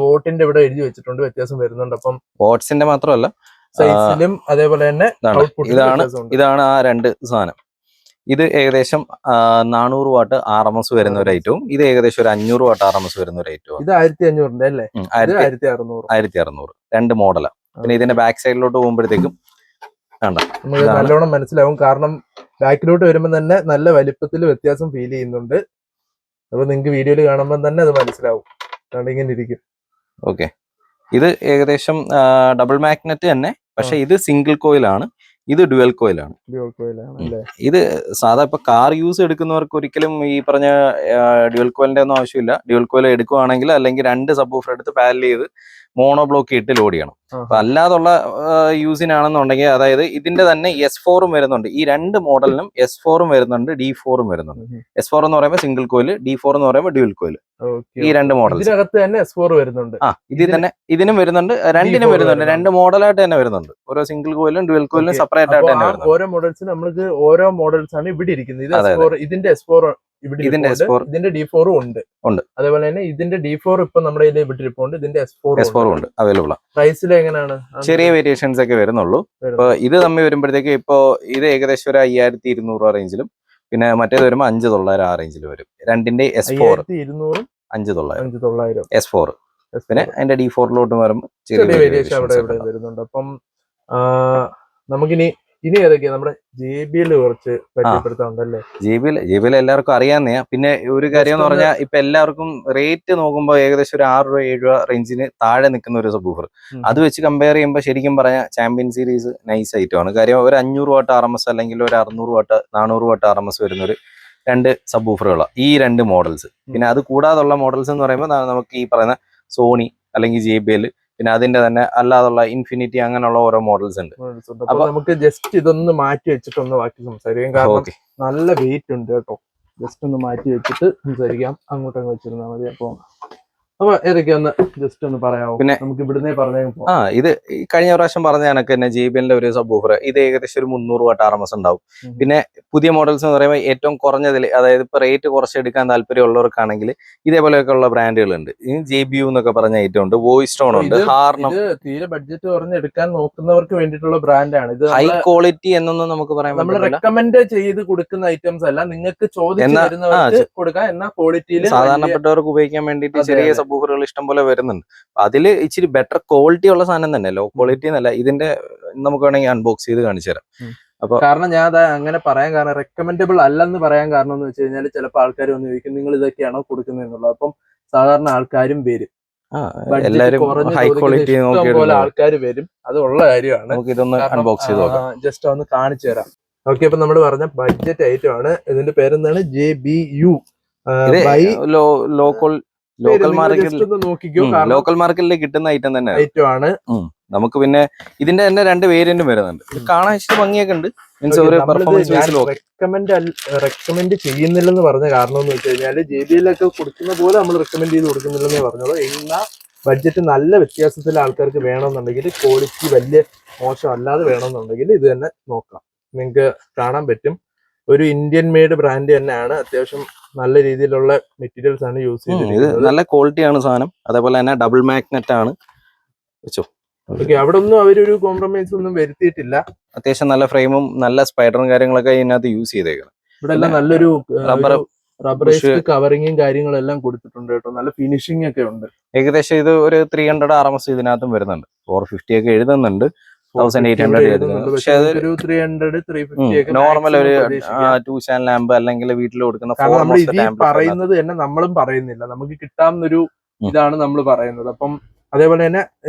[SPEAKER 1] വോട്ടിന്റെ ഇവിടെ എഴുതി വെച്ചിട്ടുണ്ട്, വ്യത്യാസം വരുന്നുണ്ട്. അപ്പം
[SPEAKER 2] വോട്ട്സിന്റെ മാത്രമല്ല
[SPEAKER 1] സൈസിലും അതേപോലെ തന്നെ
[SPEAKER 2] ഇതാണ് ആ 2 സാധനം. ഇത് ഏകദേശം 400 വാട്ട് RMS വരുന്ന ഒരു ഐറ്റവും ഇത് ഏകദേശം ഒരു 500 വാട്ട് RMS വരുന്ന ഒരു ഐറ്റവും.
[SPEAKER 1] ഇത് 1500 അല്ലേ?
[SPEAKER 2] 1600 2 മോഡലാണ്. പിന്നെ ഇതിന്റെ ബാക്ക് സൈഡിലോട്ട് പോകുമ്പോഴത്തേക്കും
[SPEAKER 1] നമുക്ക് നല്ലോണം മനസ്സിലാവും, കാരണം ബാക്കിലോട്ട് വരുമ്പോൾ തന്നെ നല്ല വലിപ്പത്തിൽ വ്യത്യാസം ഫീൽ ചെയ്യുന്നുണ്ട്. അപ്പൊ നിങ്ങൾക്ക് വീഡിയോയിൽ കാണുമ്പോൾ തന്നെ അത് മനസ്സിലാവും. ഇങ്ങനെ ഇരിക്കും.
[SPEAKER 2] ഓക്കെ, ഇത് ഏകദേശം ഡബിൾ മാഗ്നറ്റ് തന്നെ, പക്ഷെ ഇത് സിംഗിൾ കോയിലാണ്, ഇത് ഡ്യുവൽ കോയിലാണ്. ഇത് സാധാ ഇപ്പൊ കാർ യൂസ് എടുക്കുന്നവർക്ക് ഒരിക്കലും ഈ പറഞ്ഞ ഡ്യുവൽ കോയിലിന്റെ ഒന്നും ആവശ്യമില്ല. ഡ്യുവൽ കോയിൽ എടുക്കുവാണെങ്കിൽ അല്ലെങ്കിൽ 2 സബ് വൂഫർ എടുത്ത് പാരലൽ ചെയ്ത് മോണോ ബ്ലോക്ക് ഇട്ട് ലോഡ് ചെയ്യണം. അപ്പൊ അല്ലാതുള്ള യൂസിനാണെന്നുണ്ടെങ്കിൽ, അതായത് ഇതിന്റെ തന്നെ S4 വരുന്നുണ്ട്. ഈ 2 മോഡലിനും S4 വരുന്നുണ്ട്, D4 വരുന്നുണ്ട്. S4 എന്ന് പറയുമ്പോൾ സിംഗിൾ കോയിൽ, D4 എന്ന് പറയുമ്പോൾ ഡ്യുവൽ കോയിൽ. ഈ 2 മോഡൽ
[SPEAKER 1] ഇതിനകത്ത് തന്നെ S4 വരുന്നുണ്ട്.
[SPEAKER 2] ഇതിനും വരുന്നുണ്ട്, രണ്ടിനും വരുന്നുണ്ട്. 2 മോഡലായിട്ട് തന്നെ വരുന്നുണ്ട്. ഓരോ സിംഗിൾ കോയിലും ഡ്യുവൽ കോയിലും സെപ്പറേറ്റ് ആയിട്ട് തന്നെ വരുന്നുണ്ട്.
[SPEAKER 1] ഓരോ മോഡൽസിന് നമ്മൾക്ക് ഓരോ മോഡൽസ് ആണ് ഇവിടെ ഇരിക്കുന്നത്. ഇതിന്റെ S4 ഇതിന്റെ D4 ഉണ്ട്. അതേപോലെ തന്നെ ഇതിന്റെ D4 ഇപ്പൊ നമ്മുടെ ഇതിൽ വിട്ടിരിപ്പുണ്ട്. ഇതിന്റെ S4
[SPEAKER 2] ഉണ്ട്, അവൈലബിൾ ആണ്.
[SPEAKER 1] പ്രൈസിൽ എങ്ങനെയാണ്?
[SPEAKER 2] ചെറിയ വേരിയേഷൻസ് ഒക്കെ വരുന്നുള്ളൂ. ഇപ്പൊ ഇത് തമ്മിൽ വരുമ്പോഴത്തേക്ക് ഇപ്പൊ ഇത് ഏകദേശം ഒരു 5200 റേഞ്ചിലും, പിന്നെ മറ്റേത് വരുമ്പോൾ 5900 ആ റേഞ്ചിൽ വരും. രണ്ടിന്റെ S4 5900 S4. പിന്നെ അതിന്റെ D4ലോട്ട് വരുമ്പോൾ ചെറിയ വേരിയേഷൻ അവിടെ
[SPEAKER 1] വരുന്നുണ്ട്. അപ്പം നമുക്കിനി ഏതൊക്കെയാ നമ്മുടെ JBL കുറച്ച് പരിചയപ്പെടുത്താറുണ്ടല്ലേ?
[SPEAKER 2] JBL എല്ലാവർക്കും അറിയാവുന്നയാ. പിന്നെ ഒരു കാര്യം എന്ന് പറഞ്ഞാൽ ഇപ്പൊ എല്ലാവർക്കും റേറ്റ് നോക്കുമ്പോൾ ഏകദേശം ഒരു 6 രൂപ 7 രൂപ റേഞ്ചിന് താഴെ നിൽക്കുന്ന ഒരു സബ് വൂഫർ. അത് വെച്ച് കമ്പയർ ചെയ്യുമ്പോൾ ശരിക്കും പറഞ്ഞാൽ ചാമ്പ്യൻ സീരീസ് നൈസ് ഐറ്റമാണ്. കാര്യം ഒരു 500 വാട്ട് RMS അല്ലെങ്കിൽ ഒരു 600 വാട്ട് 400 വാട്ട് RMS വരുന്ന ഒരു 2 സബ് വൂഫറുകളാണ് ഈ 2 മോഡൽസ്. പിന്നെ അത് കൂടാതുള്ള മോഡൽസ് എന്ന് പറയുമ്പോൾ നമുക്ക് ഈ പറയുന്ന സോണി അല്ലെങ്കിൽ JBL, പിന്നെ അതിന്റെ തന്നെ അല്ലാതുള്ള ഇൻഫിനിറ്റി, അങ്ങനെയുള്ള ഓരോ മോഡൽസ് ഉണ്ട്.
[SPEAKER 1] അപ്പൊ നമുക്ക് ജസ്റ്റ് ഇതൊന്ന് മാറ്റി വെച്ചിട്ട് ഒന്ന് ബാക്കി സംസാരിക്കാം. കാരണം നല്ല വെയിറ്റ് ഉണ്ട് കേട്ടോ. ജസ്റ്റ് ഒന്ന് മാറ്റി വെച്ചിട്ട് സംസാരിക്കാം. അങ്ങോട്ടങ്ങ് വെച്ചിരുന്നാൽ മതി. അപ്പൊ ഏതൊക്കെയാന്ന് ജസ്റ്റ് ഒന്ന് പറയാമോ? പിന്നെ നമുക്ക് ഇവിടുന്നേ പറഞ്ഞു.
[SPEAKER 2] ഇത് കഴിഞ്ഞ പ്രാവശ്യം പറഞ്ഞ കണക്ക് തന്നെ JBLന്റെ ഒരു സബ് വൂഫർ. ഇത് ഏകദേശം ഒരു 300 വാട്ട് RMS ഉണ്ടാവും. പിന്നെ പുതിയ മോഡൽസ് എന്ന് പറയുമ്പോൾ ഏറ്റവും കുറഞ്ഞതിൽ, അതായത് ഇപ്പൊ റേറ്റ് കുറച്ചെടുക്കാൻ താല്പര്യമുള്ളവർക്കാണെങ്കിൽ ഇതേപോലെയൊക്കെ ഉള്ള ബ്രാൻഡുകളുണ്ട്. JBU എന്നൊക്കെ പറഞ്ഞ ഐറ്റം ഉണ്ട്, വോയിസ് ടോൺ ഉണ്ട്, ഹാർണം.
[SPEAKER 1] തീരെ ബഡ്ജറ്റ് കുറഞ്ഞെടുക്കാൻ നോക്കുന്നവർക്ക് വേണ്ടിയിട്ടുള്ള ബ്രാൻഡാണ് ഇത്.
[SPEAKER 2] ഹൈ ക്വാളിറ്റി എന്നൊന്നും നമുക്ക് പറയാൻ
[SPEAKER 1] നമ്മൾ റെക്കമെൻഡ് ചെയ്ത് കൊടുക്കുന്ന ഐറ്റംസ് അല്ല, നിങ്ങൾക്ക് ചോദിച്ചു കൊടുക്കാം. എന്നാൽ ക്വാളിറ്റിയിൽ
[SPEAKER 2] സാധാരണപ്പെട്ടവർക്ക് ഉപയോഗിക്കാൻ വേണ്ടിയിട്ട് ചെറിയ സബ്വൂഫറുകൾ ഇഷ്ടം പോലെ വരുന്നുണ്ട്. അതിൽ ഇച്ചിരി ബെറ്റർ ക്വാളിറ്റി ഉള്ള സാധനം തന്നെ, ലോ ക്വാളിറ്റി എന്നല്ല. ഇതിന്റെ നമുക്ക് വേണമെങ്കിൽ അൺബോക്സ് ചെയ്ത് കാണിച്ചു തരാം. അപ്പൊ
[SPEAKER 1] കാരണം ഞാൻ അത് അങ്ങനെ പറയാൻ കാരണം, റെക്കമെൻഡബിൾ അല്ലെന്ന് പറയാൻ കാരണം എന്ന് വെച്ച് കഴിഞ്ഞാൽ ചിലപ്പോൾ ആൾക്കാർ വന്ന് ചോദിക്കും നിങ്ങൾ ഇതൊക്കെയാണോ കൊടുക്കുന്നത് എന്നുള്ളത്. അപ്പം സാധാരണ ആൾക്കാരും വരും,
[SPEAKER 2] എല്ലാവരും ഹൈ ക്വാളിറ്റി
[SPEAKER 1] പോലെ ആൾക്കാർ വരും. അത് ഉള്ള കാര്യമാണ്.
[SPEAKER 2] നമുക്ക് ഇതൊന്ന് അൺബോക്സ് ചെയ്ത് നോക്കാം.
[SPEAKER 1] ജസ്റ്റ് ഒന്ന് കാണിച്ചു തരാം. ഓക്കെ, അപ്പൊ നമ്മൾ പറഞ്ഞ ബഡ്ജറ്റ് ഐറ്റം ആണ്. ഇതിന്റെ പേരെന്താണ്? JBU
[SPEAKER 2] ഇത്
[SPEAKER 1] ബൈ
[SPEAKER 2] ലോക്കൽ മാർക്കറ്റിൽ
[SPEAKER 1] ജസ്റ്റ് ഒന്ന് നോക്കിക്കോ, കാരണം
[SPEAKER 2] ലോക്കൽ മാർക്കറ്റിൽ കിട്ടുന്ന ഐറ്റം തന്നെ
[SPEAKER 1] ഐറ്റം ആണ്.
[SPEAKER 2] നമുക്ക് പിന്നെ ഇതിന്റെ തന്നെ 2 വേരിയന്റും വരുന്നുണ്ട്. ഇത് കാണാൻ ഇച്ചിരി ഭംഗിയൊക്കെ ഉണ്ട്, മീൻസ് ഒരു
[SPEAKER 1] നമ്മളിത്
[SPEAKER 2] പെർഫോമൻസ്
[SPEAKER 1] ഞാൻ
[SPEAKER 2] ബേസിൽ
[SPEAKER 1] റെക്കമെൻഡ് ചെയ്യുന്നില്ലെന്ന് പറഞ്ഞ കാരണം എന്ന് വെച്ച് കഴിഞ്ഞാൽ JBL ഒക്കെ കൊടുക്കുന്ന പോലെ നമ്മൾ റെക്കമെൻഡ് ചെയ്ത് കൊടുക്കുന്നില്ലെന്നേ പറഞ്ഞോളൂ. എന്നാൽ ബഡ്ജറ്റ് നല്ല വ്യത്യാസത്തിൽ ആൾക്കാർക്ക് വേണമെന്നുണ്ടെങ്കിൽ, ക്വാളിറ്റി വലിയ മോശം അല്ലാതെ വേണമെന്നുണ്ടെങ്കിൽ ഇത് തന്നെ നോക്കാം. നിങ്ങൾക്ക് കാണാൻ പറ്റും ഒരു ഇന്ത്യൻ മെയ്ഡ് ബ്രാൻഡ് തന്നെയാണ്. അത്യാവശ്യം നല്ല രീതിയിലുള്ള മെറ്റീരിയൽസ് ആണ് യൂസ്
[SPEAKER 2] ഇത്
[SPEAKER 1] ചെയ്തിരിക്കുന്നത്.
[SPEAKER 2] നല്ല ക്വാളിറ്റിയാണ് സാധനം. അതേപോലെ തന്നെ ഡബിൾ മാഗ്നറ്റ് ആണ്. വെച്ചോ,
[SPEAKER 1] ഓക്കെ, അവിടെ ഒന്നും അവരൊരു കോംപ്രമൈസ് ഒന്നും വരുത്തിയിട്ടില്ല.
[SPEAKER 2] അത്യാവശ്യം നല്ല ഫ്രെയിമും നല്ല സ്പൈഡറും കാര്യങ്ങളൊക്കെ ഇതിനകത്ത് യൂസ് ചെയ്തേക്കുന്നത്.
[SPEAKER 1] ഇവിടെ എല്ലാം നല്ലൊരു
[SPEAKER 2] റബ്ബർ
[SPEAKER 1] റബ്ബറൈസ്ഡ് കവറിങ്ങും കാര്യങ്ങളും എല്ലാം കൊടുത്തിട്ടുണ്ട് കേട്ടോ. നല്ല ഫിനിഷിംഗ് ഒക്കെ ഉണ്ട്.
[SPEAKER 2] ഏകദേശം ഇത് ഒരു 300 RMS ഇതിനകത്തും വരുന്നുണ്ട്. 450 ഒക്കെ എഴുതുന്നുണ്ട്, 1800 എഴുതുന്നുണ്ട്. പക്ഷെ അത്
[SPEAKER 1] ഒരു 300, 350 ഒക്കെ
[SPEAKER 2] നോർമൽ ഒരു
[SPEAKER 1] പ്രതീക്ഷിക്കാം.
[SPEAKER 2] 2 ചാനൽ ലാമ്പ് അല്ലെങ്കിൽ വീട്ടിൽ കൊടുക്കുന്ന
[SPEAKER 1] കാരണം നമ്മൾ
[SPEAKER 2] foremost
[SPEAKER 1] ഇതിൽ
[SPEAKER 2] amplifier
[SPEAKER 1] പറയുന്നത് തന്നെ നമ്മളും പറയുന്നില്ല, നമുക്ക് കിട്ടാവുന്നൊരു ഇതാണ് നമ്മൾ പറയുന്നത്. അപ്പം അതേപോലെ തന്നെ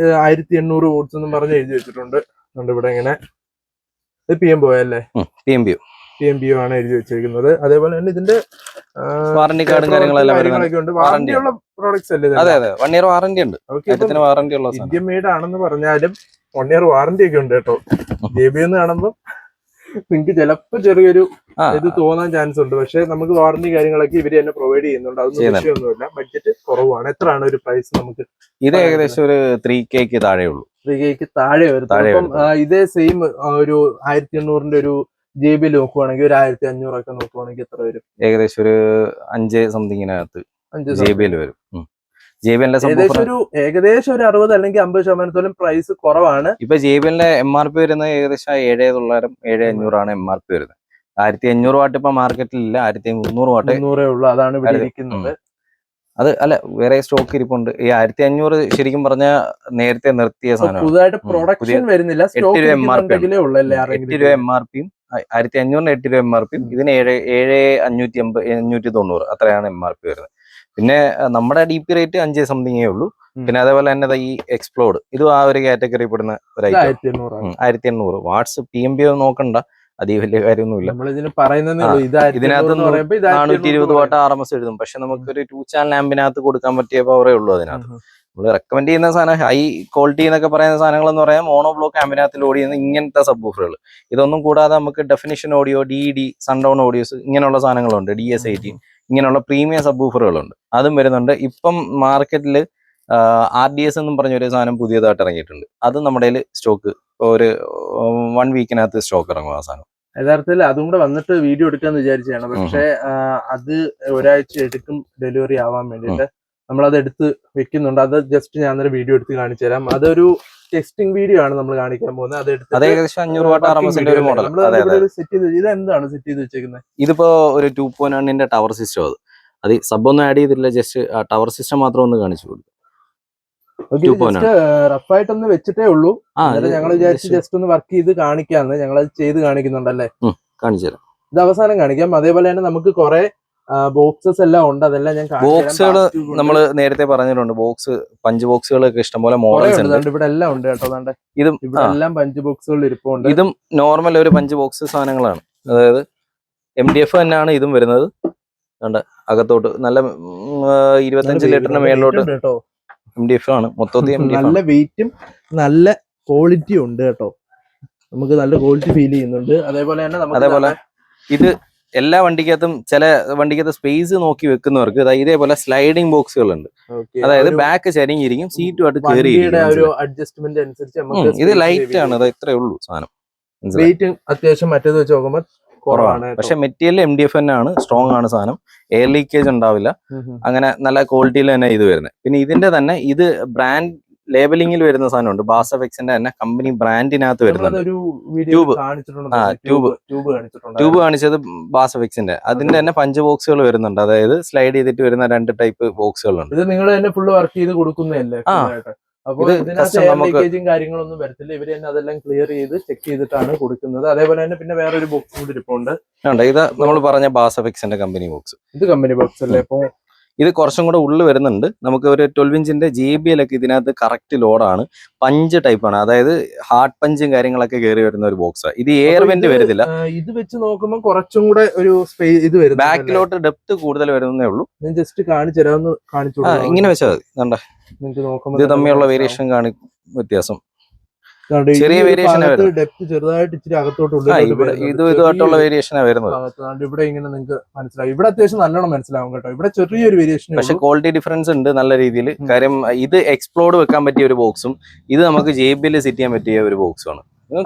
[SPEAKER 1] 1800 വോട്ട്സ് എന്നും പറഞ്ഞ് എഴുതി വെച്ചിട്ടുണ്ട്. ഇവിടെ ഇങ്ങനെ PMBO അല്ലേ, PMBO ആണ് എഴുതി വെച്ചിരിക്കുന്നത്. അതേപോലെ തന്നെ ഇതിന്റെ
[SPEAKER 2] വാറന്റി കാർഡും
[SPEAKER 1] കാര്യങ്ങളൊക്കെ ഉണ്ട്. വാറന്റിയുള്ള പ്രോഡക്ട്സ് അല്ലേ?
[SPEAKER 2] അതെ 1 year വാറന്റി ഉണ്ട്. വാറന്റി ഉള്ള
[SPEAKER 1] ഇന്ത്യൻ മെയ്ഡ് ആണെന്ന് പറഞ്ഞാലും 1 year വാറന്റി ഒക്കെ ഉണ്ട് കേട്ടോ. JBL എന്ന് കാണുമ്പോൾ നിങ്ങൾക്ക് ചിലപ്പോൾ ചെറിയൊരു ഇത് തോന്നാൻ ചാൻസ് ഉണ്ട്. പക്ഷെ നമുക്ക് വാറന്റി കാര്യങ്ങളൊക്കെ ഇവര് തന്നെ പ്രൊവൈഡ് ചെയ്യുന്നുണ്ട്. അതൊന്നും വിഷയമൊന്നുമില്ല. ബഡ്ജറ്റ് കുറവാണ്. എത്രയാണ് ഒരു പ്രൈസ് നമുക്ക്?
[SPEAKER 2] ഇത് ഏകദേശം ഒരു 3K താഴെ ഉള്ളൂ.
[SPEAKER 1] 3K താഴെ വരും. അപ്പം ഇതേ സെയിം ഒരു 1800 ഒരു JBL നോക്കുവാണെങ്കിൽ ഒരു 1500 ഒക്കെ നോക്കുവാണെങ്കിൽ എത്ര വരും?
[SPEAKER 2] ഏകദേശം ഒരു 5 സംതിങ്ങിനകത്ത് JBL വരും.
[SPEAKER 1] ഏകദേശം ഒരു 60 അല്ലെങ്കിൽ 50% പ്രൈസ് കുറവാണ്.
[SPEAKER 2] ഇപ്പൊ JBLന്റെ MRP വരുന്നത് ഏകദേശം 7,900 7,500 ആണ് MRP വരുന്നത്. 1500 വാട്ട് ഇപ്പൊ മാർക്കറ്റിൽ ഇല്ല. 1300 വാട്ട്
[SPEAKER 1] ഉള്ളൂ. അതാണ് ഇവിടെ ഇരിക്കുന്നത്.
[SPEAKER 2] അത് അല്ല, വേറെ സ്റ്റോക്ക് ഇരിപ്പുണ്ട്. ഈ 1500 ശരിക്കും പറഞ്ഞ നേരത്തെ നിർത്തിയ സാധനം.
[SPEAKER 1] പുതുതായിട്ട് പ്രൊഡക്ഷൻ വരുന്നില്ല.
[SPEAKER 2] 8 രൂപ MRP 1500 8 രൂപ MRP. ഇതിന് 7,590 അത്രയാണ് MRP വരുന്നത്. പിന്നെ നമ്മുടെ DP റേറ്റ് 5 സംതിങ്ങേ ഉള്ളൂ. പിന്നെ അതേപോലെ തന്നെ ഈ എക്സ്പ്ലോർഡ്, ഇതും ആ ഒരു കാറ്റഗറി പെടുന്ന ഒരു ഐറ്റം. 1800 വാട്സ് PMBO നോക്കണ്ട, അതീ വലിയ കാര്യമൊന്നുമില്ല. ഇതിനകത്ത് 420 വാട്ട് RMS എഴുതും. പക്ഷെ നമുക്കൊരു 2 ചാനൽ ലാമ്പിനകത്ത് കൊടുക്കാൻ പറ്റിയ പവറേ ഉള്ളൂ അതിനകത്ത്. നമ്മൾ റെക്കമെൻഡ് ചെയ്യുന്ന സാധനം ഹൈ ക്വാളിറ്റി എന്നൊക്കെ പറയുന്ന സാധനങ്ങൾ എന്ന് പറയാൻ മോണോ ബ്ലോക്ക് ആമ്പിനകത്തിൽ ഓടി ചെയ്യുന്ന ഇങ്ങനത്തെ സബ്വൂഫറുകൾ. ഇതൊന്നും കൂടാതെ നമുക്ക് definition audio, DD, sundown audios ഇങ്ങനെയുള്ള സാധനങ്ങളുണ്ട്. DS18 ഇങ്ങനെയുള്ള പ്രീമിയം സബ്വൂഫറുകളുണ്ട്, അതും വരുന്നുണ്ട്. ഇപ്പം മാർക്കറ്റിൽ RDS എന്നും പറഞ്ഞൊരു സാധനം പുതിയതായിട്ട് ഇറങ്ങിയിട്ടുണ്ട്. അത് നമ്മുടെ സ്റ്റോക്ക് ഒരു 1 വീക്കിനകത്ത് സ്റ്റോക്ക് ഇറങ്ങും ആ സാധനം.
[SPEAKER 1] യഥാർത്ഥത്തിൽ അതും കൂടെ വന്നിട്ട് വീഡിയോ എടുക്കാന്ന് വിചാരിച്ചാണ്. പക്ഷെ അത് ഒരാഴ്ച എടുക്കും ഡെലിവറി ആവാൻ വേണ്ടിയിട്ട്. നമ്മളത് എടുത്ത് വെക്കുന്നുണ്ട്. അത് ജസ്റ്റ് ഞാൻ വീഡിയോ എടുത്ത് കാണിച്ചു തരാം. അതൊരു ടെസ്റ്റിംഗ് വീഡിയോ ആണ് നമ്മൾ കാണിക്കാൻ പോകുന്നത്. അത്
[SPEAKER 2] ഏകദേശം 500 വാട്ട് RMSന്റെ ഒരു മോഡൽ.
[SPEAKER 1] ഇത് എന്താണ് സെറ്റ് ചെയ്ത് വെച്ചേക്കുന്നത്?
[SPEAKER 2] ഇതിപ്പോ ഒരു 2.1ന്റെ ടവർ സിസ്റ്റം. അത് സബ് ഒന്നും ആഡ് ചെയ്തിട്ടില്ല, ജസ്റ്റ് ടവർ സിസ്റ്റം മാത്രം ഒന്ന് കാണിച്ചു കൊടുക്കും.
[SPEAKER 1] റഫായിട്ടൊന്ന് വെച്ചിട്ടേ ഉള്ളൂ. ഞങ്ങൾ വിചാരിച്ചു ജസ്റ്റ് ഒന്ന് വർക്ക് ചെയ്ത് കാണിക്കാന്ന്. ഞങ്ങളത് ചെയ്ത് കാണിക്കുന്നുണ്ടല്ലേ?
[SPEAKER 2] കാണിച്ചു തരാം.
[SPEAKER 1] ഇത് അവസാനം കാണിക്കാം. അതേപോലെ തന്നെ നമുക്ക് കുറെ ബോക്സസ് എല്ലാം ഉണ്ട്. അതെല്ലാം ഞാൻ
[SPEAKER 2] ബോക്സുകൾ നമ്മൾ നേരത്തെ പറഞ്ഞിട്ടുണ്ട്. പഞ്ച് ബോക്സുകളൊക്കെ ഇഷ്ടംപോലെ മോഡൽസ് ഉണ്ട്.
[SPEAKER 1] ഇവിടെ എല്ലാം ഉണ്ട് കേട്ടോ. ഇതും ഇവിടെ എല്ലാം പഞ്ച് ബോക്സുകൾ ഇരിപ്പുണ്ട്.
[SPEAKER 2] ഇതും നോർമൽ ഒരു പഞ്ച് ബോക്സ് സാധനങ്ങളാണ്. അതായത് MDF തന്നെയാണ് ഇതും വരുന്നത്. അകത്തോട്ട് നല്ല 25 ലിറ്ററിന് മേളിലോട്ട് MDF ആണ് മൊത്തത്തിൽ.
[SPEAKER 1] നല്ല വെയിറ്റും നല്ല ക്വാളിറ്റി ഉണ്ട് കേട്ടോ. നമുക്ക് നല്ല ക്വാളിറ്റി ഫീൽ ചെയ്യുന്നുണ്ട്. അതേപോലെ
[SPEAKER 2] ഇത് എല്ലാ വണ്ടിക്കകത്തും ചില വണ്ടിക്കകത്ത് സ്പേസ് നോക്കി വെക്കുന്നവർക്ക് ഇതേപോലെ സ്ലൈഡിംഗ് ബോക്സുകൾ ഉണ്ട്. അതായത് ബാക്ക് ചരിഞ്ഞിരിക്കും, സീറ്റുമായിട്ട് കയറി.
[SPEAKER 1] അഡ്ജസ്റ്റ്മെന്റ് അനുസരിച്ച്
[SPEAKER 2] ഇത് ലൈറ്റ് ആണ്. അത് ഇത്രേ ഉള്ളൂ സാധനം.
[SPEAKER 1] വെയിറ്റ് അത്യാവശ്യം മറ്റേത് വെച്ച് നോക്കുമ്പോൾ കുറവാണ്.
[SPEAKER 2] പക്ഷെ മെറ്റീരിയൽ MDF തന്നെയാണ്, സ്ട്രോങ് ആണ് സാധനം. എയർ ലീക്കേജ് ഉണ്ടാവില്ല. അങ്ങനെ നല്ല ക്വാളിറ്റിയിൽ തന്നെ ഇത് വരുന്നത്. പിന്നെ ഇതിന്റെ തന്നെ ഇത് ബ്രാൻഡ് ലേബലിംഗിൽ വരുന്ന സാധനമുണ്ട്. ബാസഫെക്സിന്റെ തന്നെ കമ്പനി ബ്രാൻഡിനകത്ത് വരുന്നുണ്ട്. ട്യൂബ് കാണിച്ചത് ബാസഫെക്സിന്റെ. അതിന്റെ തന്നെ പഞ്ച് ബോക്സുകൾ വരുന്നുണ്ട്. അതായത് സ്ലൈഡ് ചെയ്തിട്ട് വരുന്ന 2 ടൈപ്പ് ബോക്സുകളുണ്ട്.
[SPEAKER 1] ഇത് നിങ്ങൾ തന്നെ ഫുള്ള് വർക്ക് ചെയ്ത് കൊടുക്കുന്നതല്ലേ? അപ്പോൾ ഇതിനകത്ത് എയർ ലീക്കേജും കാര്യങ്ങളൊന്നും വരത്തില്ല. ഇവര് തന്നെ അതെല്ലാം ക്ലിയർ ചെയ്ത് ചെക്ക് ചെയ്തിട്ടാണ് കൊടുക്കുന്നത്. അതേപോലെ തന്നെ പിന്നെ വേറൊരു ബോക്സ് കൂടി ഇരിപ്പുണ്ട്.
[SPEAKER 2] ഇത് നമ്മൾ പറഞ്ഞ ബാസഫെക്സിന്റെ കമ്പനി ബോക്സ്.
[SPEAKER 1] ഇത് കമ്പനി ബോക്സ് അല്ലേ? അപ്പൊ
[SPEAKER 2] ഇത് കുറച്ചും കൂടെ ഉള്ളിൽ വരുന്നുണ്ട്. നമുക്ക് ഒരു 12 ഇഞ്ചിന്റെ JBL ഒക്കെ ഇതിനകത്ത് കറക്റ്റ് ലോഡാണ്. പഞ്ച് ടൈപ്പാണ്, അതായത് ഹാർഡ് പഞ്ചും കാര്യങ്ങളൊക്കെ കയറി വരുന്ന ഒരു ബോക്സാണ്. ഇത് എയർ വെന്റ് വരുന്നില്ല.
[SPEAKER 1] ഇത് വെച്ച് നോക്കുമ്പോൾ കുറച്ചും കൂടെ ഒരു സ്പേസ് ഇത് വരും,
[SPEAKER 2] ബാക്കിലോട്ട് ഡെപ്ത് കൂടുതൽ വരുന്നേ ഉള്ളൂ.
[SPEAKER 1] ഞാൻ ജസ്റ്റ് കാണിച്ചു തരാമെന്ന് കാണിച്ചു.
[SPEAKER 2] ഇങ്ങനെ വെച്ചാൽ മതി. കണ്ടേ,
[SPEAKER 1] നിങ്ങൾക്ക് നോക്കുമ്പോൾ
[SPEAKER 2] ഇത് തമ്മിലുള്ള വേരിയേഷൻ വ്യത്യാസം, ചെറിയ വേരിയേഷൻ
[SPEAKER 1] ഡെപ്ത് ചെറുതായിട്ട് ഇച്ചിരി അകത്തോട്ട്
[SPEAKER 2] ഇതുമായിട്ടുള്ള വേരിയേഷനാണ് വരുന്നത്.
[SPEAKER 1] ഇവിടെ ഇങ്ങനെ നിങ്ങൾക്ക് മനസ്സിലാവും. ഇവിടെ അത്യാവശ്യം നല്ലോണം മനസ്സിലാവും കേട്ടോ. ഇവിടെ ചെറിയൊരു വേരിയേഷൻ,
[SPEAKER 2] പക്ഷെ ക്വാളിറ്റി ഡിഫറൻസ് ഉണ്ട് നല്ല രീതിയിൽ. കാര്യം ഇത് എക്സ്പ്ലോർഡ് വെക്കാൻ പറ്റിയ ഒരു ബോക്സും ഇത് നമുക്ക് JBL സെറ്റ് ചെയ്യാൻ പറ്റിയ ഒരു ബോക്സും ആണ്.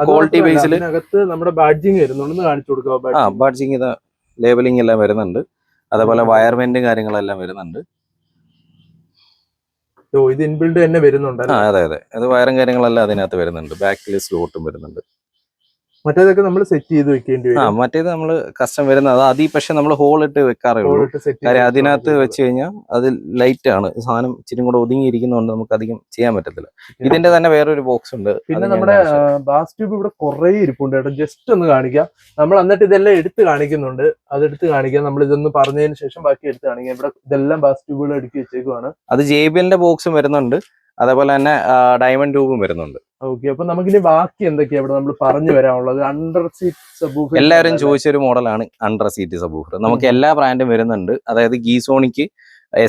[SPEAKER 2] ക്വാളിറ്റി ബേസിൽ
[SPEAKER 1] അകത്ത് നമ്മുടെ ബാഡ്ജിങ് വരുന്നുണ്ടെന്ന് കാണിച്ചു കൊടുക്കുക.
[SPEAKER 2] ബാഡ്ജിങ് ഇത് ലേബലിംഗ് എല്ലാം വരുന്നുണ്ട്. അതേപോലെ വയർമെന്റും കാര്യങ്ങളെല്ലാം വരുന്നുണ്ട്.
[SPEAKER 1] ഇത് ഇൻബിൽഡ് തന്നെ വരുന്നുണ്ട്.
[SPEAKER 2] അതെ അതെ, അത് വയറും കാര്യങ്ങളെല്ലാം അതിനകത്ത് വരുന്നുണ്ട്. ബാക്കിൽ സ്ലോട്ടും വരുന്നുണ്ട്.
[SPEAKER 1] മറ്റേതൊക്കെ നമ്മൾ സെറ്റ് ചെയ്ത് വെക്കേണ്ടി വരും.
[SPEAKER 2] മറ്റേത് നമ്മൾ കസ്റ്റം വരുന്നത് അത് പക്ഷെ നമ്മൾ ഹോൾ ഇട്ട് വെക്കാറേ ഉള്ളൂ. കാര്യം അതിനകത്ത് വെച്ച് കഴിഞ്ഞാൽ അത് ലൈറ്റ് ആണ്, സാധനം ഇച്ചിരി കൂടെ ഒതുങ്ങിയിരിക്കുന്നതുകൊണ്ട് നമുക്ക് അധികം ചെയ്യാൻ പറ്റത്തില്ല. ഇതിന്റെ തന്നെ വേറൊരു ബോക്സ് ഉണ്ട്.
[SPEAKER 1] പിന്നെ നമ്മുടെ ബാസ് ട്യൂബ് ഇവിടെ കുറെ ഇരിപ്പുണ്ട് കേട്ടോ. ജസ്റ്റ് ഒന്ന് കാണിക്കാം. നമ്മൾ എന്നിട്ട് ഇതെല്ലാം എടുത്ത് കാണിക്കുന്നുണ്ട്, അതെടുത്ത് കാണിക്കാം. നമ്മൾ ഇതൊന്ന് പറഞ്ഞതിന് ശേഷം ബാക്കി എടുത്ത് കാണിക്കാം. ഇവിടെ ഇതെല്ലാം ബാസ് ട്യൂബുകൾ അടുക്കി വെച്ചേക്കുവാണ്.
[SPEAKER 2] അത് JBLന്റെ ബോക്സും വരുന്നുണ്ട്, അതേപോലെ തന്നെ ഡയമണ്ട് ട്യൂബും വരുന്നുണ്ട്.
[SPEAKER 1] ഓക്കെ, അപ്പൊ നമുക്കിനി ബാക്കി എന്തൊക്കെയാ ഇവിടെ നമ്മൾ പറഞ്ഞു വരാനുള്ളത്? അണ്ടർ സീറ്റ് സബ്വൂഫർ
[SPEAKER 2] എല്ലാവരും ചോദിച്ചൊരു മോഡലാണ് അണ്ടർ സീറ്റ് സബ്വൂഫർ. നമുക്ക് എല്ലാ ബ്രാൻഡും വരുന്നുണ്ട്. അതായത് ഗീസോണിക്ക്,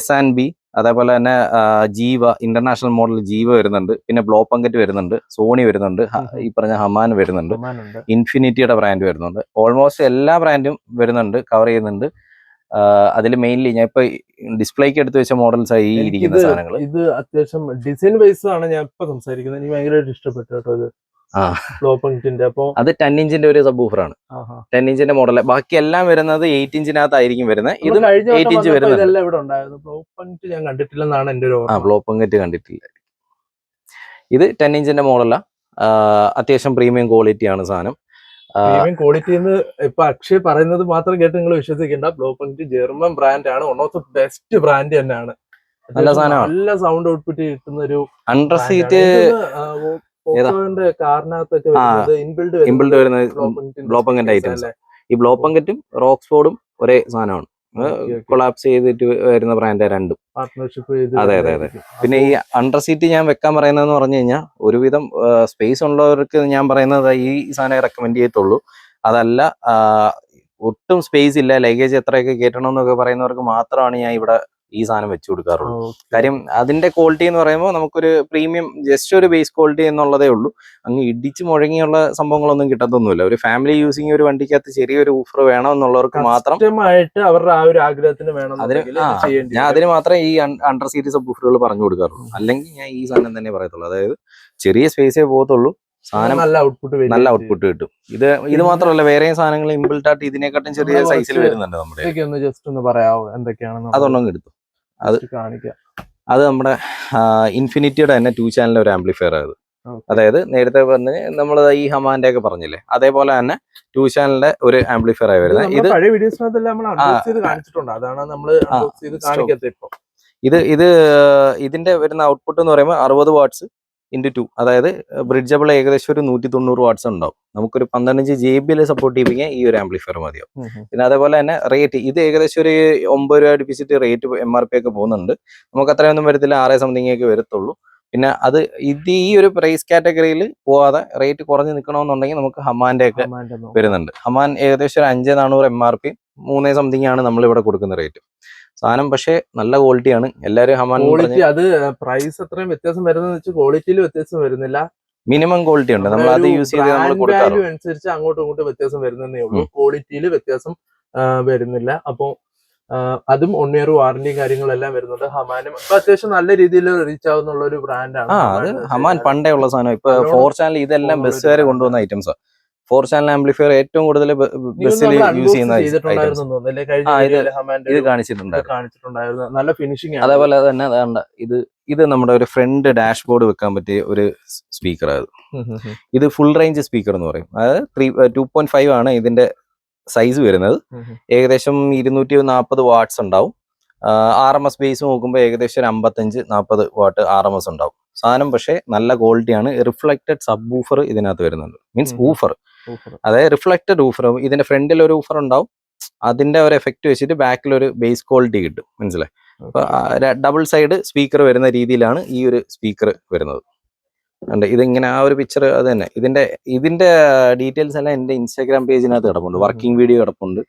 [SPEAKER 2] S&B, അതേപോലെ തന്നെ ജീവ, ഇന്റർനാഷണൽ മോഡൽ ജീവ വരുന്നുണ്ട്. പിന്നെ ബ്ലോ പങ്കറ്റ് വരുന്നുണ്ട്, സോണി വരുന്നുണ്ട്, ഈ പറഞ്ഞ ഹമാൻ വരുന്നുണ്ട്, ഇൻഫിനിറ്റിയുടെ ബ്രാൻഡ് വരുന്നുണ്ട്. ഓൾമോസ്റ്റ് എല്ലാ ബ്രാൻഡും വരുന്നുണ്ട്, കവർ ചെയ്യുന്നുണ്ട്. അതിൽ മെയിൻലി ഞാൻ ഇപ്പൊ ഡിസ്പ്ലേക്ക് എടുത്ത് വെച്ച മോഡൽസ് ആയി ഇരിക്കുന്ന സാധനങ്ങൾ.
[SPEAKER 1] ഇത് അത്യാവശ്യം ഡിസൈൻ വൈസ് ആണ് ഞാൻ ഇപ്പൊ സംസാരിക്കുന്നത്. എനിക്ക് ഭയങ്കരമായിട്ട് ഇഷ്ടപ്പെട്ടു കേട്ടോ ഇത്. അപ്പൊ അത്
[SPEAKER 2] 10 ഇഞ്ചിന്റെ ഒരു സബ്വൂഫർ ആണ്. 10 ഇഞ്ചിന്റെ മോഡൽ. ബാക്കി എല്ലാം വരുന്നത് 8 ഇഞ്ചിനകത്തായിരിക്കും വരുന്നത്. ഇത് 8 ഇഞ്ച് വരുന്നത്.
[SPEAKER 1] ഞാൻ കണ്ടിട്ടില്ലെന്നാണ് എന്റെ ഒരു
[SPEAKER 2] ബ്ലോ പങ്കറ്റ് കണ്ടിട്ടില്ല. ഇത് 10 ഇഞ്ചിന്റെ മോഡല. അത്യാവശ്യം പ്രീമിയം ക്വാളിറ്റി ആണ് സാധനം.
[SPEAKER 1] ക്വാളിറ്റി ഇപ്പൊ അക്ഷയ് പറയുന്നത് മാത്രം കേട്ട് നിങ്ങൾ വിശ്വസിക്കേണ്ട. ബ്ലോ പങ്കറ്റ് ജർമ്മൻ ബ്രാൻഡ് ആണ്, one of the best brand തന്നെയാണ്.
[SPEAKER 2] നല്ല സാധനമാണ്,
[SPEAKER 1] നല്ല സൗണ്ട് ഔട്ട്പുട്ട് കിട്ടുന്ന ഒരു
[SPEAKER 2] അണ്ടർ സീറ്റ്
[SPEAKER 1] കാറിനകത്തൊക്കെ
[SPEAKER 2] ഇൻബിൽഡ് വരുന്ന ബ്ലോ പങ്കറ്റ് ഐറ്റംസ്. ഈ ബ്ലോ പങ്കറ്റും റോക്സ്ഫോർഡും ഒരേ സാധനമാണ്. കൊളാപ്സ് ചെയ്തിട്ട് വരുന്ന ബ്രാൻഡ് രണ്ടും. അതെ അതെ അതെ. പിന്നെ ഈ അണ്ടർ സീറ്റ് ഞാൻ വെക്കാൻ പറയുന്നതെന്ന് പറഞ്ഞു കഴിഞ്ഞാൽ ഒരുവിധം സ്പേസ് ഉള്ളവർക്ക് ഞാൻ പറയുന്നത് ഈ സാധനം റെക്കമെൻഡ് ചെയ്യത്തുള്ളൂ. അതല്ല ഒട്ടും സ്പേസ് ഇല്ല, ലഗേജ് എത്രയൊക്കെ കയറ്റണം എന്നൊക്കെ പറയുന്നവർക്ക് മാത്രമാണ് ഞാൻ ഇവിടെ ഈ സാധനം വെച്ചു കൊടുക്കാറുള്ളൂ. കാര്യം അതിന്റെ ക്വാളിറ്റി എന്ന് പറയുമ്പോൾ നമുക്കൊരു പ്രീമിയം ജസ്റ്റ് ഒരു ബേസ് ക്വാളിറ്റി എന്നുള്ളതേ ഉള്ളൂ. അങ്ങ് ഇടിച്ച് മുഴങ്ങിയുള്ള സംഭവങ്ങളൊന്നും കിട്ടത്തൊന്നുമില്ല. ഒരു ഫാമിലി യൂസിങ് ഒരു വണ്ടിക്കകത്ത് ചെറിയൊരു ഊഫർ വേണം എന്നുള്ളവർക്ക് മാത്രം
[SPEAKER 1] അവരുടെ ആ ഒരു ആഗ്രഹത്തിന് വേണം.
[SPEAKER 2] ഞാൻ അതിന് മാത്രമേ ഈ അണ്ടർ സീറ്റ് സബ് ഊഫറുകൾ പറഞ്ഞു കൊടുക്കാറുള്ളൂ. അല്ലെങ്കിൽ ഞാൻ ഈ സാധനം തന്നെ പറയത്തുള്ളൂ. അതായത് ചെറിയ സ്പേസേ പോകത്തുള്ളൂ, സാധനം നല്ല ഔട്ട്പുട്ട് കിട്ടും. ഇത് മാത്രമല്ല, വേറെയും സാധനങ്ങൾ ഇൻബിൽറ്റ് ആയിട്ട് ഇതിനെക്കാട്ടും ചെറിയ സൈസിൽ വരുന്നുണ്ട്. നമ്മുടെ
[SPEAKER 1] ജസ്റ്റ് ഒന്ന് പറയാമോ എന്തൊക്കെയാണ്?
[SPEAKER 2] അതൊന്നും എടുത്തു. അത് നമ്മുടെ ഇൻഫിനിറ്റിയുടെ തന്നെ 2 ചാനൽ ഒരു ആംപ്ലിഫയർ ആണ്. അതായത് നേരത്തെ പറഞ്ഞ് നമ്മൾ ഈ ഹമാന്റെ ഒക്കെ പറഞ്ഞില്ലേ, അതേപോലെ തന്നെ 2 ചാനലിന്റെ ഒരു ആംപ്ലിഫയർ ആയി വരുന്നത്. ഇതിന്റെ വരുന്ന ഔട്ട്പുട്ട് എന്ന് പറയുമ്പോൾ 60 വാട്ട്സ് × 2, അതായത് ബ്രിഡ്ജബിൾ ഏകദേശം ഒരു 190 വാട്ട്സ് ഉണ്ടാവും. നമുക്കൊരു 12 ഇഞ്ച് JBL സപ്പോർട്ട് ചെയ്യിപ്പിക്കാൻ ഈ ഒരു ആംപ്ലിഫയർ മതിയാവും. പിന്നെ അതേപോലെ തന്നെ റേറ്റ് ഇത് ഏകദേശം ഒരു 9 രൂപ അടുപ്പിച്ചിട്ട് റേറ്റ് MRP ഒക്കെ പോകുന്നുണ്ട്. നമുക്ക് അത്രയൊന്നും വരത്തില്ല, 6 സംതിങ് ഒക്കെ വരത്തുള്ളൂ. പിന്നെ ഇത് ഈ ഒരു പ്രൈസ് കാറ്റഗറിയിൽ പോവാതെ റേറ്റ് കുറഞ്ഞ് നിൽക്കണമെന്നുണ്ടെങ്കിൽ നമുക്ക് ഹമാന്റെ ഒക്കെ വരുന്നുണ്ട്. ഹമാൻ ഏകദേശം ഒരു 5,400 MRP 3 സംതിങ് ആണ് നമ്മളിവിടെ കൊടുക്കുന്ന റേറ്റ്. സാധനം പക്ഷേ നല്ല ക്വാളിറ്റിയാണ്. എല്ലാവരും ഹമാൻ
[SPEAKER 1] അത് പ്രൈസ് അത്രയും വ്യത്യാസം വരുന്നത് വെച്ചാൽ ക്വാളിറ്റിയിൽ വ്യത്യാസം വരുന്നില്ല.
[SPEAKER 2] മിനിമം ക്വാളിറ്റി ഉണ്ട്, നമ്മൾ അത് യൂസ് ചെയ്ത് നമ്മൾ കൊടുക്കാറുണ്ട്.
[SPEAKER 1] അനുസരിച്ച് അങ്ങോട്ടും ഇങ്ങോട്ടും വ്യത്യാസം വരുന്നതേ ഉള്ളൂ, ക്വാളിറ്റിയിൽ വ്യത്യാസം വരുന്നില്ല. അപ്പൊ അതും 1 ഇയർ വാറന്റിയും കാര്യങ്ങളെല്ലാം വരുന്നുണ്ട്. ഹമാനും ഇപ്പൊ അത്യാവശ്യം നല്ല രീതിയിൽ റീച്ച് ആവുന്നുള്ള ഒരു ബ്രാൻഡാണ്.
[SPEAKER 2] അത് ഹമാൻ പണ്ടേ ഉള്ള സാധനം. ഇപ്പൊ 4 ചാനൽ ഇതെല്ലാം ബസ് വരെ കൊണ്ടുവന്ന ഐറ്റംസ്. 4 ചാനൽ ആംപ്ലിഫയർ ഏറ്റവും കൂടുതൽ ബസ്സിൽ യൂസ് ചെയ്യുന്ന ഇത് കാണിച്ചിട്ടുണ്ടായിരുന്നു.
[SPEAKER 1] നല്ല ഫിനിഷിംഗ്.
[SPEAKER 2] അതേപോലെ തന്നെ ഇത് നമ്മുടെ ഒരു ഫ്രണ്ട് ഡാഷ്ബോർഡ് വെക്കാൻ പറ്റിയ ഒരു സ്പീക്കർ. ഇത് ഫുൾ റേഞ്ച് സ്പീക്കർ എന്ന് പറയും. അതായത് 2.5 ആണ് ഇതിന്റെ സൈസ് വരുന്നത്. ഏകദേശം 240 വാട്ട്സ് ഉണ്ടാവും. RMS ബേസ് നോക്കുമ്പോൾ ഏകദേശം ഒരു 55-40 വാട്ട് RMS ഉണ്ടാവും സാധനം. പക്ഷേ നല്ല ക്വാളിറ്റിയാണ്. റിഫ്ലക്റ്റഡ് സബ് ഊഫർ ഇതിനകത്ത് വരുന്നുണ്ട്. മീൻസ് ഊഫർ, അതായത് റിഫ്ലക്റ്റഡ് ഊഫർ. ഇതിന്റെ ഫ്രണ്ടിൽ ഒരു ഊഫർ ഉണ്ടാവും, അതിന്റെ ഒരു എഫക്റ്റ് വെച്ചിട്ട് ബാക്കിൽ ഒരു ബേസ് ക്വാളിറ്റി കിട്ടും, മനസ്സിലായി. അപ്പൊ ഡബിൾ സൈഡ് സ്പീക്കർ വരുന്ന രീതിയിലാണ് ഈ ഒരു സ്പീക്കർ വരുന്നത്. ഉണ്ട് ഇതിങ്ങനെ ആ ഒരു പിക്ചർ അത് തന്നെ. ഇതിന്റെ ഡീറ്റെയിൽസ് എല്ലാം എന്റെ ഇൻസ്റ്റാഗ്രാം പേജിനകത്ത് കിടപ്പുണ്ട്, വർക്കിംഗ് വീഡിയോ കിടപ്പുണ്ട്,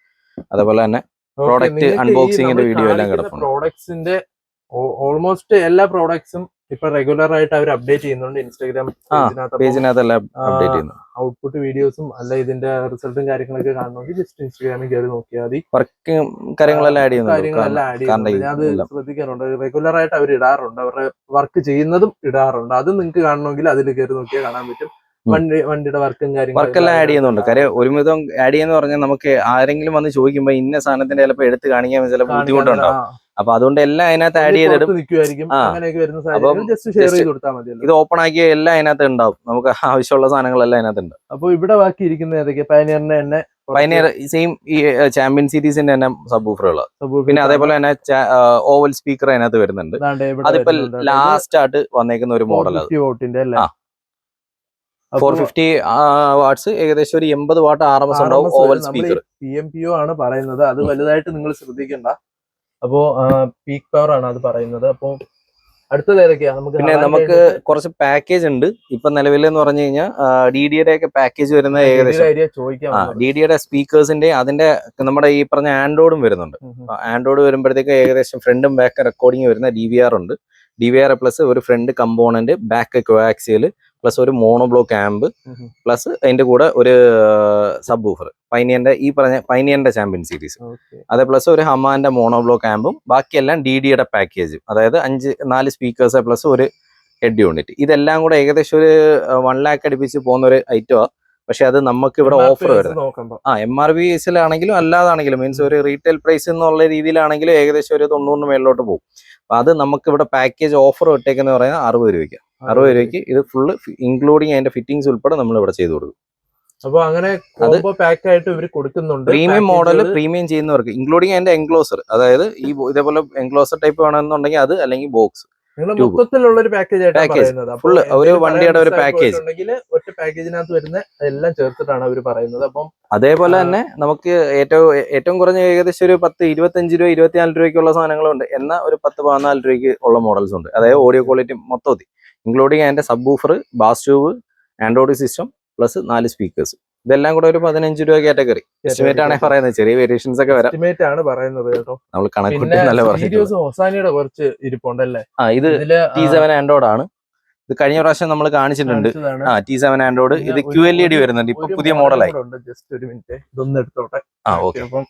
[SPEAKER 2] അതേപോലെ തന്നെ പ്രോഡക്റ്റ് അൺബോക്സിംഗിന്റെ വീഡിയോ എല്ലാം കിടപ്പുണ്ട്.
[SPEAKER 1] പ്രോഡക്ട്സിന്റെ ഓൾമോസ്റ്റ് എല്ലാ പ്രോഡക്ട്സും ഇപ്പൊ റെഗുലർ ആയിട്ട് അവർ അപ്ഡേറ്റ് ചെയ്യുന്നുണ്ട് ഇൻസ്റ്റാഗ്രാം
[SPEAKER 2] പേജിനകത്തെല്ലാം അപ്ഡേറ്റ് ചെയ്യുന്നു.
[SPEAKER 1] ഔട്ട്പുട്ട് വീഡിയോസും അല്ല ഇതിന്റെ റിസൾട്ടും കാര്യങ്ങളൊക്കെ കാണണമെങ്കിൽ ജസ്റ്റ് ഇൻസ്റ്റാഗ്രാമിൽ കയറി നോക്കിയാൽ മതി.
[SPEAKER 2] വർക്കും കാര്യങ്ങളെല്ലാം ആഡ്
[SPEAKER 1] കാര്യങ്ങളെല്ലാം ആഡ് ചെയ്യുന്നുണ്ട്. ഞാൻ അത് ശ്രദ്ധിക്കാറുണ്ട്. റെഗുലർ ആയിട്ട് അവർ ഇടാറുണ്ട്, അവരുടെ വർക്ക് ചെയ്യുന്നതും ഇടാറുണ്ട്. അത് നിങ്ങൾക്ക് കാണണമെങ്കിൽ അതിൽ കയറി നോക്കിയാൽ കാണാൻ പറ്റും. വണ്ടിയുടെ
[SPEAKER 2] വർക്കെല്ലാം ആഡ് ചെയ്യുന്നുണ്ട്. കാര്യം ഒരുമിതം ആഡ് ചെയ്യുന്ന പറഞ്ഞാൽ നമുക്ക് ആരെങ്കിലും വന്ന് ചോദിക്കുമ്പോ ഇന്ന സാധനത്തിന്റെ ചിലപ്പോൾ എടുത്ത് കാണിക്കാൻ ചിലപ്പോൾ ബുദ്ധിമുട്ടുണ്ടാവും. അപ്പൊ അതുകൊണ്ട് എല്ലാം അതിനകത്ത് ആഡ് ചെയ്തിടും. ഇത് ഓപ്പൺ ആക്കിയ എല്ലാം അതിനകത്ത് ഉണ്ടാവും, നമുക്ക് ആവശ്യമുള്ള സാധനങ്ങളെല്ലാം അതിനകത്ത് ഉണ്ട്.
[SPEAKER 1] അപ്പൊ ഇവിടെ ബാക്കി ഇരിക്കുന്ന ഏതൊക്കെ? പയനിയറിന്റെ തന്നെ
[SPEAKER 2] പയനിയർ സെയിം ഈ ചാമ്പ്യൻ സീരീസിന്റെ തന്നെ സബ് വൂഫറുകൾ, പിന്നെ അതേപോലെ തന്നെ ഓവൽ സ്പീക്കർ അതിനകത്ത് വരുന്നുണ്ട്. അതിപ്പോ ലാസ്റ്റ് ആയിട്ട് വന്നേക്കുന്ന ഒരു മോഡൽ അത് 450 വാട്ട്സ്, ഏകദേശം ഒരു 80 വാട്ട് RMS ഉണ്ടാവും ഓവൽ സ്പീക്കർ.
[SPEAKER 1] PMPO ആണ് പറയുന്നത്, അത് വലുതായിട്ട് നിങ്ങൾ ശ്രദ്ധിക്കണ്ട. അപ്പോ പീക്ക് പവർ ആണ് അത് പറയുന്നത്. അപ്പൊ അടുത്തത് ഏതൊക്കെയാ?
[SPEAKER 2] പിന്നെ നമുക്ക് കുറച്ച് പാക്കേജ് ഉണ്ട് ഇപ്പൊ നിലവിൽ എന്ന് പറഞ്ഞു കഴിഞ്ഞാൽ. DD-യുടെ ഒക്കെ പാക്കേജ് വരുന്ന ഏകദേശം DD-യുടെ സ്പീക്കേഴ്സിന്റെ അതിന്റെ നമ്മുടെ ഈ പറഞ്ഞ ആൻഡ്രോയിഡും വരുന്നുണ്ട്. ആൻഡ്രോയിഡ് വരുമ്പോഴത്തേക്ക് ഏകദേശം ഫ്രണ്ടും ബാക്ക് റെക്കോർഡിംഗ് വരുന്ന DVR ഉണ്ട്. DVR പ്ലസ് ഒരു front component, back coaxial plus ഒരു മോണോബ്ലോക്ക് ആംബ് പ്ലസ് അതിന്റെ കൂടെ ഒരു സബ് വൂഫർ, പൈനിയറിന്റെ ഈ പറഞ്ഞ പൈനിയറിന്റെ ചാമ്പ്യൻ സീരീസ്, അതേ പ്ലസ് ഒരു ഹമാന്റെ മോണോബ്ലോക്ക് ആംബും, ബാക്കിയെല്ലാം DD-യുടെ പാക്കേജും. അതായത് 4 സ്പീക്കേഴ്സ് പ്ലസ് ഒരു ഹെഡ് യൂണിറ്റ്. ഇതെല്ലാം കൂടെ ഏകദേശം ഒരു 1 lakh അടുപ്പിച്ച് പോകുന്ന ഒരു ഐറ്റമാണ്. പക്ഷെ അത് നമുക്ക് ഇവിടെ ഓഫർ വരുന്നത് MRVSലാണെങ്കിലും അല്ലാതാണെങ്കിലും മീൻസ് ഒരു റീറ്റെയിൽ പ്രൈസ് എന്നുള്ള രീതിയിലാണെങ്കിലും ഏകദേശം ഒരു 90 മേളിലോട്ട് പോകും. അപ്പൊ അത് നമുക്ക് ഇവിടെ പാക്കേജ് ഓഫർ ഇട്ടേക്കെന്ന് പറയുന്നത് 60 രൂപയ്ക്ക്. 60 രൂപയ്ക്ക് ഇത് ഫുള്ള് ഇൻക്ലൂഡിങ് അതിന്റെ ഫിറ്റിംഗ്സ് ഉൾപ്പെടെ നമ്മൾ ഇവിടെ ചെയ്ത് കൊടുക്കും.
[SPEAKER 1] അപ്പൊ അങ്ങനെ പാക്ക് ആയിട്ട് ഇവർ കൊടുക്കുന്നുണ്ട്.
[SPEAKER 2] പ്രീമിയം മോഡൽ പ്രീമിയം ചെയ്യുന്നവർക്ക് ഇൻക്ലൂഡിങ് അതിന്റെ എൻക്ലോസർ, അതായത് ഈ ഇതേപോലെ എൻക്ലോസർ ടൈപ്പ് വേണമെന്നുണ്ടെങ്കിൽ അത്, അല്ലെങ്കിൽ ബോക്സ്
[SPEAKER 1] മൊത്തത്തിലുള്ള ഒരു പാക്കേജ്
[SPEAKER 2] ഫുള്ള് ഒരു വണ്ടിയുടെ ഒരു പാക്കേജ്
[SPEAKER 1] ഒറ്റ പാക്കേജിനകത്ത് വരുന്ന എല്ലാം ചേർത്തിട്ടാണ് അവർ പറയുന്നത്. അപ്പം
[SPEAKER 2] അതേപോലെ തന്നെ നമുക്ക് ഏറ്റവും കുറഞ്ഞ ഏകദേശം ഒരു 10, 25 രൂപ 24 രൂപയ്ക്കുള്ള സാധനങ്ങളുണ്ട്. എന്നാൽ ഒരു 10, 14 രൂപയ്ക്ക് ഉള്ള മോഡൽസ് ഉണ്ട്. അതായത് ഓഡിയോ ക്വാളിറ്റി മൊത്തത്തിൽ ഇൻക്ലൂഡിങ് അതിന്റെ subwoofer, bass tube, android system plus 4 speakers, ഇതെല്ലാം കൂടെ ഒരു 15 രൂപ കാറ്റഗറി എസ്റ്റിമേറ്റ് ആണ് പറയുന്നത്. ചെറിയ വേരിയേഷൻസ് ഒക്കെ വരാം,
[SPEAKER 1] എസ്റ്റിമേറ്റ് ആണ് പറയുന്നത് കേട്ടോ.
[SPEAKER 2] നമ്മൾ കണക്കൂട്ടി
[SPEAKER 1] ഹൊസാനിയുടെ കുറച്ച് ഇരിപ്പുണ്ടല്ലേ.
[SPEAKER 2] ഇത് T7 ആൻഡ്രോയിഡ് ആണ്. ഇത് കഴിഞ്ഞ പ്രാവശ്യം നമ്മൾ കാണിച്ചിട്ടുണ്ട്. T7 Android. ഇത് QLED വരുന്നുണ്ട്, ഇപ്പൊ പുതിയ മോഡലായി.
[SPEAKER 1] ജസ്റ്റ് ഒരു മിനിറ്റ് ഇതൊന്നും എടുത്തോട്ടെ. അപ്പം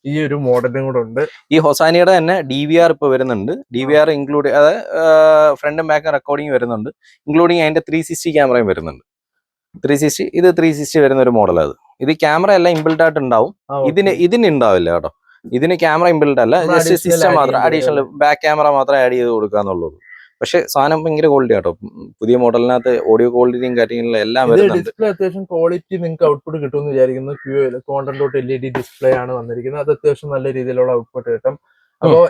[SPEAKER 1] ഈ ഒരു മോഡലും കൂടെ ഉണ്ട്.
[SPEAKER 2] ഈ ഹൊസാനിയുടെ തന്നെ DVR ഇപ്പൊ വരുന്നുണ്ട്. DVR ഇൻക്ലൂഡ്, അതായത് ഫ്രണ്ടും ബാക്കും റെക്കോർഡിംഗ് വരുന്നുണ്ട്, ഇൻക്ലൂഡിങ് അതിന്റെ 360 ക്യാമറയും വരുന്നുണ്ട്. 360 ഇത് 360 വരുന്ന ഒരു മോഡൽ. ഇത് ക്യാമറ എല്ലാം ഇൻബിൽഡ് ആയിട്ട് ഉണ്ടാവും. ഇതിന് ഉണ്ടാവില്ല കേട്ടോ. ഇതിന് ക്യാമറ ഇൻബിൽഡ് അല്ല, ജസ്റ്റ് സിസ്റ്റം മാത്രം അഡീഷണൽ ബാക്ക് ക്യാമറ മാത്രം ആഡ് ചെയ്ത് കൊടുക്കാന്നുള്ളത്. പക്ഷെ സാധനം ഭയങ്കര ക്വാളിറ്റി ആട്ടോ. പുതിയ മോഡലിനകത്ത് ഓഡിയോ ക്വാളിറ്റിയും കാര്യങ്ങളും എല്ലാം വരുന്നുണ്ട്.
[SPEAKER 1] ഡിസ്പ്ലേ അത്യാവശ്യം ക്വാളിറ്റി നിങ്ങൾക്ക് ഔട്ട്പുട്ട് കിട്ടുമെന്ന് വിചാരിക്കുന്നു. QLED ഡിസ്പ്ലേ ആണ് വന്നിരിക്കുന്നത്. അത് അത്യാവശ്യം നല്ല രീതിയിലുള്ള ഔട്ട്പുട്ട് കിട്ടും. അപ്പോ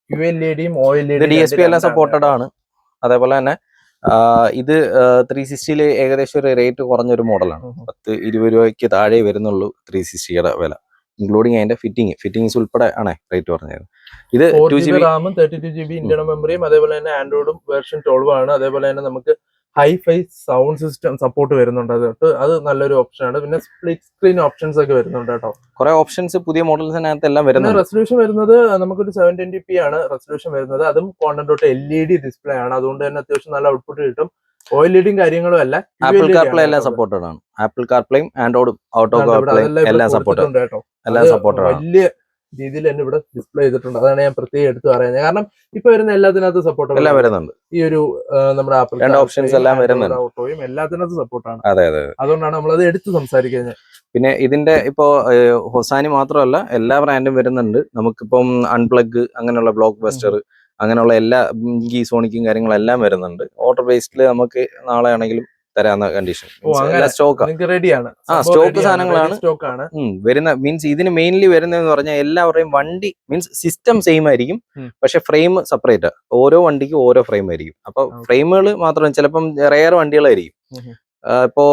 [SPEAKER 1] QLEDയും OLED
[SPEAKER 2] DSP എല്ലാം സപ്പോർട്ടഡ് ആണ്. അതേപോലെ തന്നെ ഇത് 360 ഏകദേശം ഒരു റേറ്റ് കുറഞ്ഞൊരു മോഡലാണ്. 10-20 രൂപയ്ക്ക് താഴെ വരുന്നുള്ളൂ 360യുടെ വില, ഇൻക്ലൂഡിങ് അതിന്റെ ഫിറ്റിംഗ്സ് ഉൾപ്പെടെ ആണ് റേറ്റ് പറഞ്ഞത്. ഇത്
[SPEAKER 1] 2GB റാമും 32GB ഇന്റേണൽ മെമ്മറിയും, അതേപോലെ തന്നെ ആൻഡ്രോയിഡും വേർഷൻ 12 ആണ്. അതേപോലെ തന്നെ നമുക്ക് ഹൈഫൈ സൗണ്ട് സിസ്റ്റം സപ്പോർട്ട് വരുന്നുണ്ട്. അത് നല്ലൊരു ഓപ്ഷൻ ആണ്. പിന്നെ സ്പ്ലിറ്റ് സ്ക്രീൻ ഓപ്ഷൻസ് ഒക്കെ വരുന്നുണ്ട് കേട്ടോ.
[SPEAKER 2] കുറെ ഓപ്ഷൻസ് പുതിയ മോഡൽസിനകത്ത് എല്ലാം വരുന്നത്.
[SPEAKER 1] റെസൊല്യൂഷൻ വരുന്നത് നമുക്കൊരു 720p ആണ് റെസൊല്യൂഷൻ വരുന്നത്. അതും LED ഡിസ്പ്ലേ ആണ്. അതുകൊണ്ട് തന്നെ അത്യാവശ്യം നല്ല ഔട്ട്പുട്ട് കിട്ടും. OLEDയും കാര്യങ്ങളും അല്ല.
[SPEAKER 2] ആപ്പിൾ കാർപ്ലേ എല്ലാം സപ്പോർട്ടഡ് ആണ്. ആപ്പിൾ കാർപ്ലേയും ആൻഡ്രോയിഡും ഓട്ടോ കാർപ്ലേ എല്ലാം സപ്പോർട്ടഡ്
[SPEAKER 1] കേട്ടോ.
[SPEAKER 2] എല്ലാം സപ്പോർട്ടഡ് ആണ്.
[SPEAKER 1] വലിയ രീതിയിൽ തന്നെ ഇവിടെ ഡിസ്പ്ലേ ചെയ്തിട്ടുണ്ട്. അതാണ് ഞാൻ പ്രത്യേകം എടുത്ത് പറയുന്നത്. കാരണം ഇപ്പൊ വരുന്ന എല്ലാത്തിനകത്ത് സപ്പോർട്ട്
[SPEAKER 2] എല്ലാം വരുന്നുണ്ട്.
[SPEAKER 1] ഈ ഒരു നമ്മുടെ ആപ്പിൾ
[SPEAKER 2] ഓപ്ഷൻസ് എല്ലാം വരുന്നുണ്ട്.
[SPEAKER 1] ഓട്ടോയും എല്ലാത്തിനകത്ത് സപ്പോർട്ടാണ്.
[SPEAKER 2] അതെ.
[SPEAKER 1] അതുകൊണ്ടാണ് നമ്മളത് എടുത്ത് സംസാരിക്കുന്നത്.
[SPEAKER 2] പിന്നെ ഇതിന്റെ ഇപ്പോ ഹൊസാനി മാത്രമല്ല എല്ലാ ബ്രാൻഡും വരുന്നുണ്ട്. നമുക്കിപ്പം അൺപ്ലഗ്, അങ്ങനെയുള്ള ബ്ലോക്ക് ബസ്റ്റർ, അങ്ങനെയുള്ള എല്ലാ സോണിക്കും കാര്യങ്ങളെല്ലാം വരുന്നുണ്ട്. ഓർഡർ ബേസ്ഡിൽ നമുക്ക് നാളെ ആണെങ്കിലും തരാവുന്ന കണ്ടീഷൻ.
[SPEAKER 1] റെഡിയാണ്.
[SPEAKER 2] സ്റ്റോക്ക് സാധനങ്ങളാണ് വരുന്ന. മീൻസ് ഇതിന് മെയിൻലി വരുന്നതെന്ന് പറഞ്ഞാൽ എല്ലാവരുടെയും വണ്ടി മീൻസ് സിസ്റ്റം സെയിം ആയിരിക്കും, പക്ഷെ ഫ്രെയിം സെപ്പറേറ്റ്. ഓരോ വണ്ടിക്കും ഓരോ ഫ്രെയിം ആയിരിക്കും. അപ്പൊ ഫ്രെയിമുകൾ മാത്രം ചിലപ്പം റെയർ വണ്ടികളായിരിക്കും. ഇപ്പോ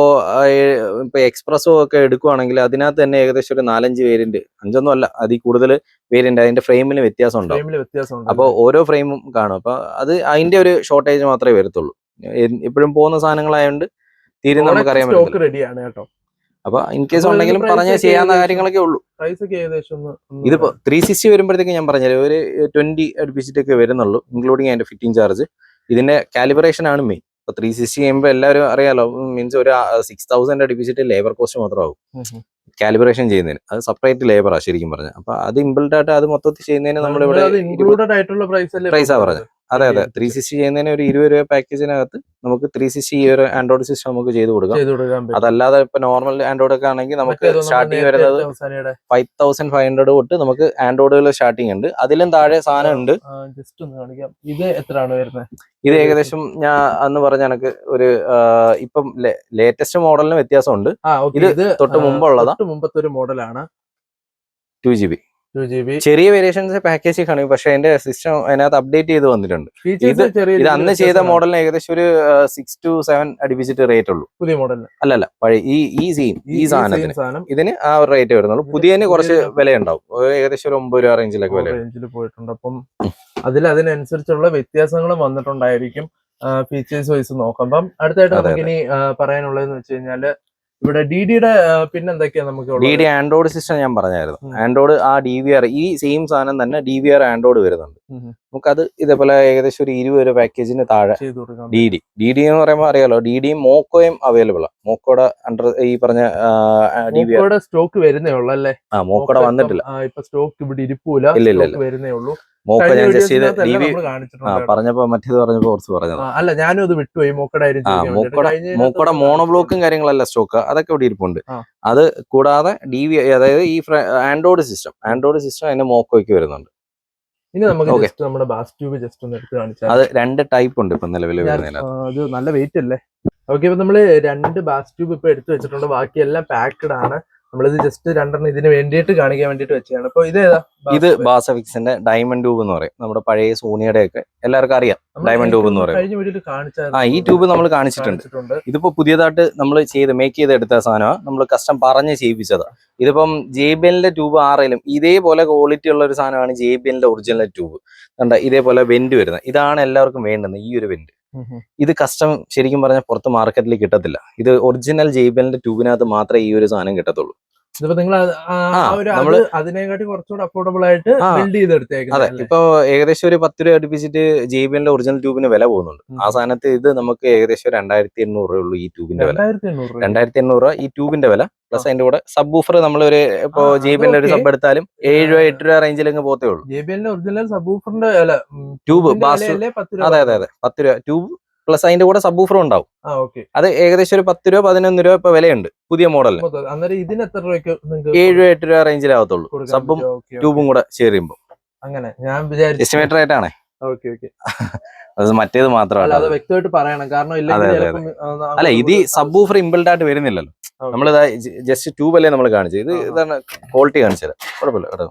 [SPEAKER 2] ഇപ്പൊ എക്സ്പ്രസോ ഒക്കെ എടുക്കുവാണെങ്കിൽ അതിനകത്ത് തന്നെ ഏകദേശം ഒരു 4-5 വേരിയന്റ്, 5 അല്ല അതിൽ കൂടുതൽ വേരിയന്റ് അതിന്റെ ഫ്രെയിമിന് വ്യത്യാസം ഉണ്ടാവും.
[SPEAKER 1] ഫ്രെയിമിൽ വ്യത്യാസമുണ്ട്.
[SPEAKER 2] അപ്പോൾ ഓരോ ഫ്രെയിമും കാണും. അപ്പൊ അത് അതിന്റെ ഒരു ഷോർട്ടേജ് മാത്രമേ വരത്തുള്ളൂ. എപ്പോഴും പോകുന്ന സാധനങ്ങളായതുകൊണ്ട് തീരെ നമുക്കറിയാൻ
[SPEAKER 1] സ്റ്റോക്ക്
[SPEAKER 2] പറ്റില്ല.
[SPEAKER 1] റെഡിയാണ് കേട്ടോ.
[SPEAKER 2] അപ്പൊ ഇൻ കേസ് ഉണ്ടെങ്കിലും പറഞ്ഞാൽ ചെയ്യാവുന്ന കാര്യങ്ങളൊക്കെ ഉള്ളൂ.
[SPEAKER 1] പ്രൈസ് ഒക്കെ ഏകദേശം
[SPEAKER 2] ഇതിപ്പോ 360 വരുമ്പോഴത്തേക്ക് ഞാൻ പറഞ്ഞാൽ ഒരു 20 അടുപ്പിച്ചിട്ടൊക്കെ വരുന്നുള്ളൂ, ഇൻക്ലൂഡിങ് അതിന്റെ ഫിറ്റിംഗ് ചാർജ്. ഇതിന്റെ കാലിബ്രേഷൻ ആണ് മെയിൻ. ഇപ്പൊ 360 ചെയ്യുമ്പോൾ എല്ലാവരും അറിയാലോ, മീൻസ് ഒരു 6000 അടുപ്പിച്ചിട്ട് ലേബർ കോസ്റ്റ് മാത്രമാകും കാലിബ്രേഷൻ ചെയ്യുന്നതിന്. അത് സെപ്പറേറ്റ് ലേബറാ ശരിക്കും പറഞ്ഞാൽ. അപ്പൊ അത് ഇൻബിൽഡ് ആയിട്ട് അത് മൊത്തത്തിൽ ചെയ്യുന്നതിന് നമ്മളിവിടെ
[SPEAKER 1] ഇൻക്ലൂഡഡ് ആയിട്ടുള്ള പ്രൈസാ
[SPEAKER 2] പറഞ്ഞത്. അതെ 360 ചെയ്യുന്നതിന് ഒരു 20 രൂപ പാക്കേജിനകത്ത് നമുക്ക് 360 ഈ ഒരു ആൻഡ്രോയിഡ് സിസ്റ്റം നമുക്ക് ചെയ്ത് കൊടുക്കാം. അതല്ലാതെ ഇപ്പൊ നോർമൽ ആൻഡ്രോയിഡ് ഒക്കെ ആണെങ്കിൽ നമുക്ക് സ്റ്റാർട്ടിങ് വരുന്നത് 5500 തൊട്ട് നമുക്ക് ആൻഡ്രോയിഡുകൾ സ്റ്റാർട്ടിങ് ഉണ്ട്. അതിലും താഴെ സാധനം ഉണ്ട്.
[SPEAKER 1] ജസ്റ്റ് ഒന്ന് കാണിക്കാം. ഇത് എത്രയാണ് വരുന്നത്?
[SPEAKER 2] ഇത് ഏകദേശം ഞാൻ അന്ന് പറഞ്ഞ കണക്ക് ഒരു ഇപ്പം ലേറ്റസ്റ്റ് മോഡലിന് വ്യത്യാസമുണ്ട്. ഇത് തൊട്ട് മുമ്പുള്ളതാ,
[SPEAKER 1] മുമ്പത്തെ ഒരു മോഡലാണ്.
[SPEAKER 2] 2GB ചെറിയ വേരിയേഷൻസ് പാക്കേജ് കാണും. പക്ഷെ അതിന്റെ സിസ്റ്റം അതിനകത്ത് അപ്ഡേറ്റ് ചെയ്ത് വന്നിട്ടുണ്ട്. ഇത് അന്ന് ചെയ്ത മോഡലിന് ഏകദേശം ഒരു 6 to 7 അടുപ്പിച്ചിട്ട് റേറ്റ് ഉള്ളൂ.
[SPEAKER 1] പുതിയ മോഡലിന്
[SPEAKER 2] അല്ലല്ല, പഴയ ഈ സാധനത്തിന് ഇതിന് ആ ഒരു റേറ്റ് വരുന്നുള്ളൂ. പുതിയതിന് കുറച്ച് വില ഉണ്ടാവും, ഏകദേശം ഒരു 9 രൂപ റേഞ്ചിലൊക്കെ വില
[SPEAKER 1] പോയിട്ടുണ്ട്. അപ്പം അതിനനുസരിച്ചുള്ള വ്യത്യാസങ്ങളും വന്നിട്ടുണ്ടായിരിക്കും ഫീച്ചേഴ്സ് വൈസ് നോക്കുമ്പം. അടുത്തായിട്ട് നമുക്ക് ഇനി പറയാനുള്ളതെന്ന് വെച്ച് കഴിഞ്ഞാല് ഇവിടെ DD-യുടെ പിന്നെന്തൊക്കെയാ നമുക്ക്?
[SPEAKER 2] DD ആൻഡ്രോയിഡ് സിസ്റ്റം ഞാൻ പറഞ്ഞായിരുന്നു. ആൻഡ്രോയിഡ് ആ DVR ഈ സെയിം സാധനം തന്നെ DVR ആൻഡ്രോയിഡ് വരുന്നുണ്ട്. നമുക്കത് ഇതേപോലെ ഏകദേശം ഒരു 20 രൂപ പാക്കേജിന് താഴെ DD എന്ന് പറയുമ്പോൾ അറിയാലോ, DD-യും മോക്കോയും അവൈലബിൾ ആണ്. മോക്കോയുടെ അണ്ടർ ഈ പറഞ്ഞ
[SPEAKER 1] DVR സ്റ്റോക്ക് വരുന്നേ ഉള്ളൂ അല്ലേ?
[SPEAKER 2] മോക്കോയുടെ വന്നിട്ടില്ല
[SPEAKER 1] ഇപ്പൊ സ്റ്റോക്ക് ഇവിടെ ഇരിപ്പൂല, വരുന്നേ ഉള്ളൂ.
[SPEAKER 2] മോക്കോ ഞാൻ ജസ്റ്റ് ചെയ്ത് പറഞ്ഞപ്പോ മറ്റേത് പറഞ്ഞപ്പോ കുറച്ച് പറഞ്ഞത്.
[SPEAKER 1] അല്ല, ഞാനും അത് വിട്ടുപോയി.
[SPEAKER 2] മോക്കോയുടെ മോണോബ്ലോക്കും കാര്യങ്ങളല്ല സ്റ്റോക്ക്, അതൊക്കെ ഇവിടെ ഇരിപ്പുണ്ട്. അത് കൂടാതെ അതായത് ഈ ആൻഡ്രോയിഡ് സിസ്റ്റം അതിന്റെ മോക്കോയ്ക്ക് വരുന്നുണ്ട്.
[SPEAKER 1] ഇനി നമുക്ക് നമ്മുടെ ബാസ് ട്യൂബ് ജസ്റ്റ് ഒന്ന് എടുത്ത് കാണിച്ചാൽ.
[SPEAKER 2] അത് 2 ടൈപ്പ് ഉണ്ട് ഇപ്പൊ നിലവിൽ വരുന്നതിൽ.
[SPEAKER 1] അത് നല്ല വെയിറ്റ് അല്ലേ? ഓക്കെ, ഇപ്പൊ നമ്മള് 2 ബാസ് ട്യൂബ് ഇപ്പൊ എടുത്തു വെച്ചിട്ടുണ്ട്. ബാക്കിയെല്ലാം പാക്ഡ് ആണ്. നമ്മളിത് ജസ്റ്റ് 2 ഇതിന് വേണ്ടിയിട്ട് കാണിക്കാൻ വേണ്ടിട്ട് വെച്ചതാണ്. അപ്പൊ ഇതേതാ? ഇത്
[SPEAKER 2] ബാസഫിക്സിന്റെ ഡയമണ്ട് ട്യൂബ് എന്ന് പറയും. നമ്മുടെ പഴയ സോണിയുടെ ഒക്കെ എല്ലാവർക്കും അറിയാം ഡയമണ്ട് ട്യൂബ് എന്ന് പറയും. ഈ ട്യൂബ് നമ്മൾ കാണിച്ചിട്ടുണ്ട്. ഇതിപ്പോ പുതിയതായിട്ട് നമ്മൾ മേക്ക് ചെയ്ത് എടുത്ത സാധനമാണ്. നമ്മൾ കസ്റ്റം പറഞ്ഞ് ചെയ്യിപ്പിച്ചതാ. ഇതിപ്പം JBLന്റെ ട്യൂബ് ആരെങ്കിലും ഇതേപോലെ ക്വാളിറ്റി ഉള്ള ഒരു സാധനമാണ് JBLന്റെ ഒറിജിനൽ ട്യൂബ്. കണ്ട ഇതേപോലെ വെന്റ് വരുന്നത്. ഇതാണ് എല്ലാവർക്കും വേണ്ടുന്നത്, ഈ ഒരു വെന്റ്. ഇത് കസ്റ്റം ശരിക്കും പറഞ്ഞാൽ പുറത്ത് മാർക്കറ്റിൽ കിട്ടത്തില്ല. ഇത് ഒറിജിനൽ JBLന്റെ ട്യൂബിനകത്ത് മാത്രമേ ഈ ഒരു സാധനം കിട്ടത്തുള്ളൂ.
[SPEAKER 1] അതിനെക്കാട്ടി കുറച്ചുകൂടെ അഫോർഡബിൾ ആയിട്ട് ബിൽഡ് ചെയ്തെടുത്തേക്കുന്നത്.
[SPEAKER 2] അതെ, ഇപ്പൊ ഏകദേശം ഒരു 10 രൂപ അടുപ്പിച്ചിട്ട് JBLന്റെ ഒറിജിനൽ ട്യൂബിന് വില പോകുന്നുണ്ട്. ആ സാധനത്ത് ഇത് നമുക്ക് ഏകദേശം 2800 രൂപ ഉള്ളൂ ഈ ട്യൂബിന്റെ വില. 2800 രൂപ ഈ ട്യൂബിന്റെ വില. പ്ലസ് അതിന്റെ കൂടെ സബ് വൂഫർ നമ്മൾ ഒരു ഇപ്പൊ JBLന്റെ ഒരു സബ് എടുത്താലും 7 രൂപ 8 രൂപ റേഞ്ചിലങ്ങ് പോത്തേ ഉള്ളൂ.
[SPEAKER 1] JBLന്റെ ഒറിജിനൽ സബ് വൂഫറിന്റെ
[SPEAKER 2] ട്യൂബ് അതെ 10 രൂപ ട്യൂബ് പ്ലസ് അതിന്റെ കൂടെ സബ് വൂഫറും ഉണ്ടാവും. അത് ഏകദേശം ഒരു 10 രൂപ 11 രൂപ ഇപ്പൊ വിലയുണ്ട് പുതിയ മോഡലിന്. 7 രൂപ 8 രൂപ റേഞ്ചിലാവത്തുള്ളൂ സബും ട്യൂബും കൂടെ ഷെയർ ചെയ്യുമ്പോൾ.
[SPEAKER 1] അങ്ങനെ ഞാൻ വിചാരിച്ചു
[SPEAKER 2] എസ്റ്റിമേറ്റ് റേറ്റ് ആണേ. അത് മറ്റേത് മാത്രമല്ല,
[SPEAKER 1] വ്യക്തമായിട്ട് പറയണം. കാരണം
[SPEAKER 2] അല്ല, ഇത് സബ് വൂഫർ ഇൻബിൽഡ് ആയിട്ട് വരുന്നില്ലല്ലോ. നമ്മളിതാ ജസ്റ്റ് ട്യൂബ് അല്ലേ നമ്മൾ കാണിച്ചത്. ഇതാണ് ക്വാളിറ്റി കാണിച്ചത്, കുഴപ്പമില്ല കേട്ടോ.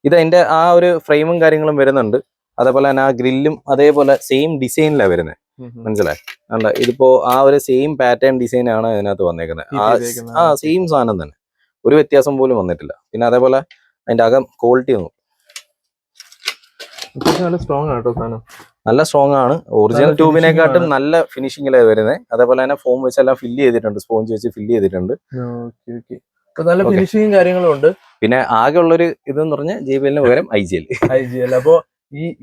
[SPEAKER 2] ഇത് അതിന്റെ ആ ഒരു ഫ്രെയിമും കാര്യങ്ങളും വരുന്നുണ്ട്. അതേപോലെ തന്നെ ആ ഗ്രില്ലും അതേപോലെ സെയിം ഡിസൈനിലാണ് വരുന്നത്. മനസ്സിലായി? അല്ല, ഇതിപ്പോ ആ ഒരു സെയിം പാറ്റേൺ ഡിസൈൻ ആണ് ഇതിനകത്ത് വന്നേക്കുന്നത്. ആ സെയിം സാധനം തന്നെ, ഒരു വ്യത്യാസം പോലും വന്നിട്ടില്ല. പിന്നെ അതേപോലെ അതിന്റെ അകം ക്വാളിറ്റി നോക്കും, നല്ല സ്ട്രോങ് ആണ്. ഒറിജിനൽ ട്യൂബിനെക്കാട്ടും നല്ല ഫിനിഷിംഗിലാണ് വരുന്നത്. അതേപോലെ തന്നെ ഫോം വെച്ചെല്ലാം ഫില്ല് ചെയ്തിട്ടുണ്ട്, സ്പോഞ്ച് വെച്ച് ഫില്ല് ചെയ്തിട്ടുണ്ട്.
[SPEAKER 1] നല്ല ഫിനിഷിംഗും കാര്യങ്ങളും ഉണ്ട്.
[SPEAKER 2] പിന്നെ ആകെ ഉള്ളൊരു ഇതെന്ന് പറഞ്ഞാൽ JBLന് പകരം IGL.
[SPEAKER 1] അപ്പോ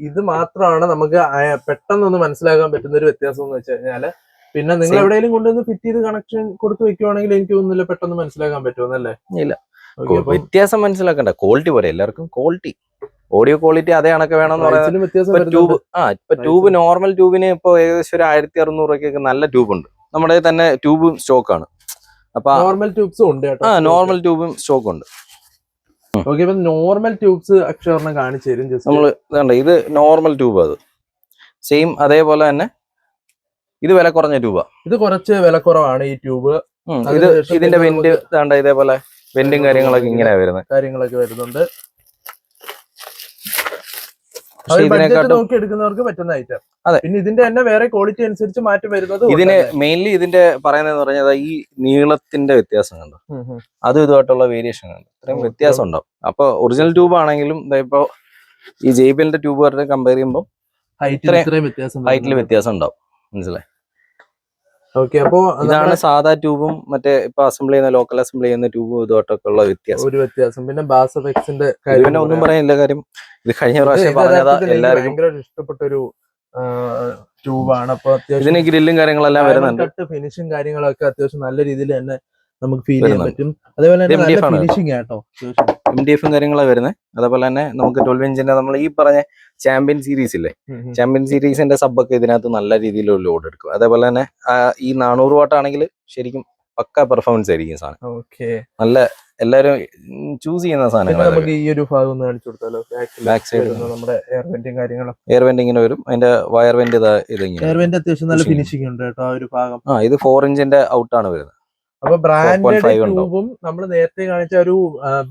[SPEAKER 1] ഇത് മാത്രമാണ് നമുക്ക് പെട്ടെന്നൊന്ന് മനസ്സിലാക്കാൻ പറ്റുന്ന ഒരു വ്യത്യാസം എന്ന് വെച്ച് കഴിഞ്ഞാല്. പിന്നെ നിങ്ങൾ എവിടെയെങ്കിലും കൊണ്ടുവന്ന് ഫിറ്റ് ചെയ്ത് കണക്ഷൻ കൊടുത്ത് വെക്കുവാണെങ്കിൽ എനിക്ക് തോന്നുന്നില്ല പെട്ടെന്ന് മനസ്സിലാക്കാൻ പറ്റുമെന്നല്ലേ?
[SPEAKER 2] ഇല്ല, വ്യത്യാസം മനസ്സിലാക്കണ്ട. ക്വാളിറ്റി പോലെ എല്ലാവർക്കും ക്വാളിറ്റി, ഓഡിയോ ക്വാളിറ്റി അതേ കണക്ക് വേണമെന്ന് പറയാം. ട്യൂബ് ഇപ്പൊ ട്യൂബ് നോർമൽ ട്യൂബിന് ഇപ്പൊ ഏകദേശം ഒരു 1600 രൂപയ്ക്കൊക്കെ നല്ല ട്യൂബ് ഉണ്ട്. നമ്മുടെ തന്നെ ട്യൂബും സ്റ്റോക്കാണ്. അപ്പൊ
[SPEAKER 1] നോർമൽ ട്യൂബ്സും ഉണ്ട്.
[SPEAKER 2] നോർമൽ ട്യൂബും സ്റ്റോക്ക് ഉണ്ട്.
[SPEAKER 1] നോർമൽ ട്യൂബ്സ് അക്ഷരം കാണിച്ചു തരും.
[SPEAKER 2] നമ്മള് ഇത് നോർമൽ ട്യൂബ്, അത് സെയിം അതേപോലെ തന്നെ ഇത് വില കുറഞ്ഞ ട്യൂബാ.
[SPEAKER 1] ഇത് കുറച്ച് വില കുറവാണ് ഈ ട്യൂബ്.
[SPEAKER 2] ഇതിന്റെ വെന്റ് ഇതേപോലെ വെന്റും കാര്യങ്ങളൊക്കെ ഇങ്ങനെ വരുന്നത്
[SPEAKER 1] കാര്യങ്ങളൊക്കെ വരുന്നുണ്ട്.
[SPEAKER 2] പക്ഷെ
[SPEAKER 1] ബഡ്ജറ്റ്
[SPEAKER 2] ഇതിനെക്കാട്ടും
[SPEAKER 1] നോക്കി എടുക്കുന്നവർക്ക് പറ്റുന്ന ഐറ്റം.
[SPEAKER 2] അതെ.
[SPEAKER 1] പിന്നെ ഇതിന്റെ തന്നെ വേറെ ക്വാളിറ്റി അനുസരിച്ച് മാറ്റം വരുന്നത്
[SPEAKER 2] ഇതിന് മെയിൻലി ഇതിന്റെ പറയുന്നതെന്ന് പറഞ്ഞാൽ ഈ നീളത്തിന്റെ വ്യത്യാസം കണ്ടോ, അതും ഇതുമായിട്ടുള്ള വേരിയേഷൻ കണ്ടോ, ഇത്രയും വ്യത്യാസം ഉണ്ടാവും. അപ്പൊ ഒറിജിനൽ ട്യൂബ് ആണെങ്കിലും ഇപ്പൊ ഈ JBLന്റെ ട്യൂബ് കമ്പയർ ചെയ്യുമ്പോൾ ഹൈറ്റിൽ വ്യത്യാസം ഉണ്ടാവും. മനസ്സിലായി?
[SPEAKER 1] ഓക്കെ. അപ്പോ
[SPEAKER 2] ഇതാണ് സാധാ ട്യൂബും മറ്റേ ഇപ്പൊ അസംബിൾ ചെയ്യുന്ന ലോക്കൽ അസംബിൾ ചെയ്യുന്ന ട്യൂബും ഇതുമായിട്ടൊക്കെ ഉള്ള വ്യത്യാസം.
[SPEAKER 1] പിന്നെ ബാസ് എഫക്ട്സിന്റെ
[SPEAKER 2] പിന്നെ ഒന്നും പറയാനില്ല. കാര്യം ഇത് കഴിഞ്ഞ പ്രാവശ്യം പറഞ്ഞതാ, എല്ലാവർക്കും
[SPEAKER 1] ഭയങ്കര ഇഷ്ടപ്പെട്ട ഒരു ട്യൂബാണ്. അപ്പൊ
[SPEAKER 2] ഇതിന് ഗ്രില്ലും കാര്യങ്ങളെല്ലാം വരുന്നുണ്ട്.
[SPEAKER 1] ഫിനിഷും കാര്യങ്ങളൊക്കെ അത്യാവശ്യം നല്ല രീതിയിൽ തന്നെ നമുക്ക് ഫീൽ ചെയ്യാൻ പറ്റും. അതേപോലെ തന്നെ നല്ല ഫിനിഷിംഗ് ആട്ടോ,
[SPEAKER 2] MDF കാര്യങ്ങളാണ് വരുന്നത്. അതേപോലെ തന്നെ നമുക്ക് 12 ഇഞ്ചിന്റെ നമ്മൾ ഈ പറഞ്ഞ ചാമ്പ്യൻ സീരീസ് ഇല്ലേ, ചാമ്പ്യൻ സീരീസിന്റെ സബ്ബൊക്കെ ഇതിനകത്ത് നല്ല രീതിയിലുള്ള ലോഡ് എടുക്കും. അതേപോലെ തന്നെ ഈ 400 വാട്ട് ആണെങ്കിൽ ശരിക്കും പക്ക പെർഫോമൻസ് ആയിരിക്കും സാധനം. നല്ല എല്ലാരും ചൂസ് ചെയ്യുന്ന സാധനങ്ങൾ.
[SPEAKER 1] നമുക്ക് ഈ ഒരു ഭാഗം ഒന്ന് കാണിച്ചു കൊടുത്താലോ? ബാക്ക് സൈഡ് നമ്മുടെ എയർ വെന്റും കാര്യങ്ങളും.
[SPEAKER 2] എയർ വെന്റ് ഇങ്ങനെ വരും. അതിന്റെ വയർ വെന്റ്
[SPEAKER 1] എയർ വെന്റ് അത്യാവശ്യം നല്ല ഫിനിഷിംഗ് ഉണ്ട് കേട്ടോ. ആ ഒരു ഭാഗം
[SPEAKER 2] ഇത് 4 ഇഞ്ചിന്റെ ഔട്ടാണ് വരുന്നത്.
[SPEAKER 1] അപ്പൊ ബ്രാൻഡഡ് ട്യൂബും നമ്മൾ നേരത്തെ കാണിച്ച ഒരു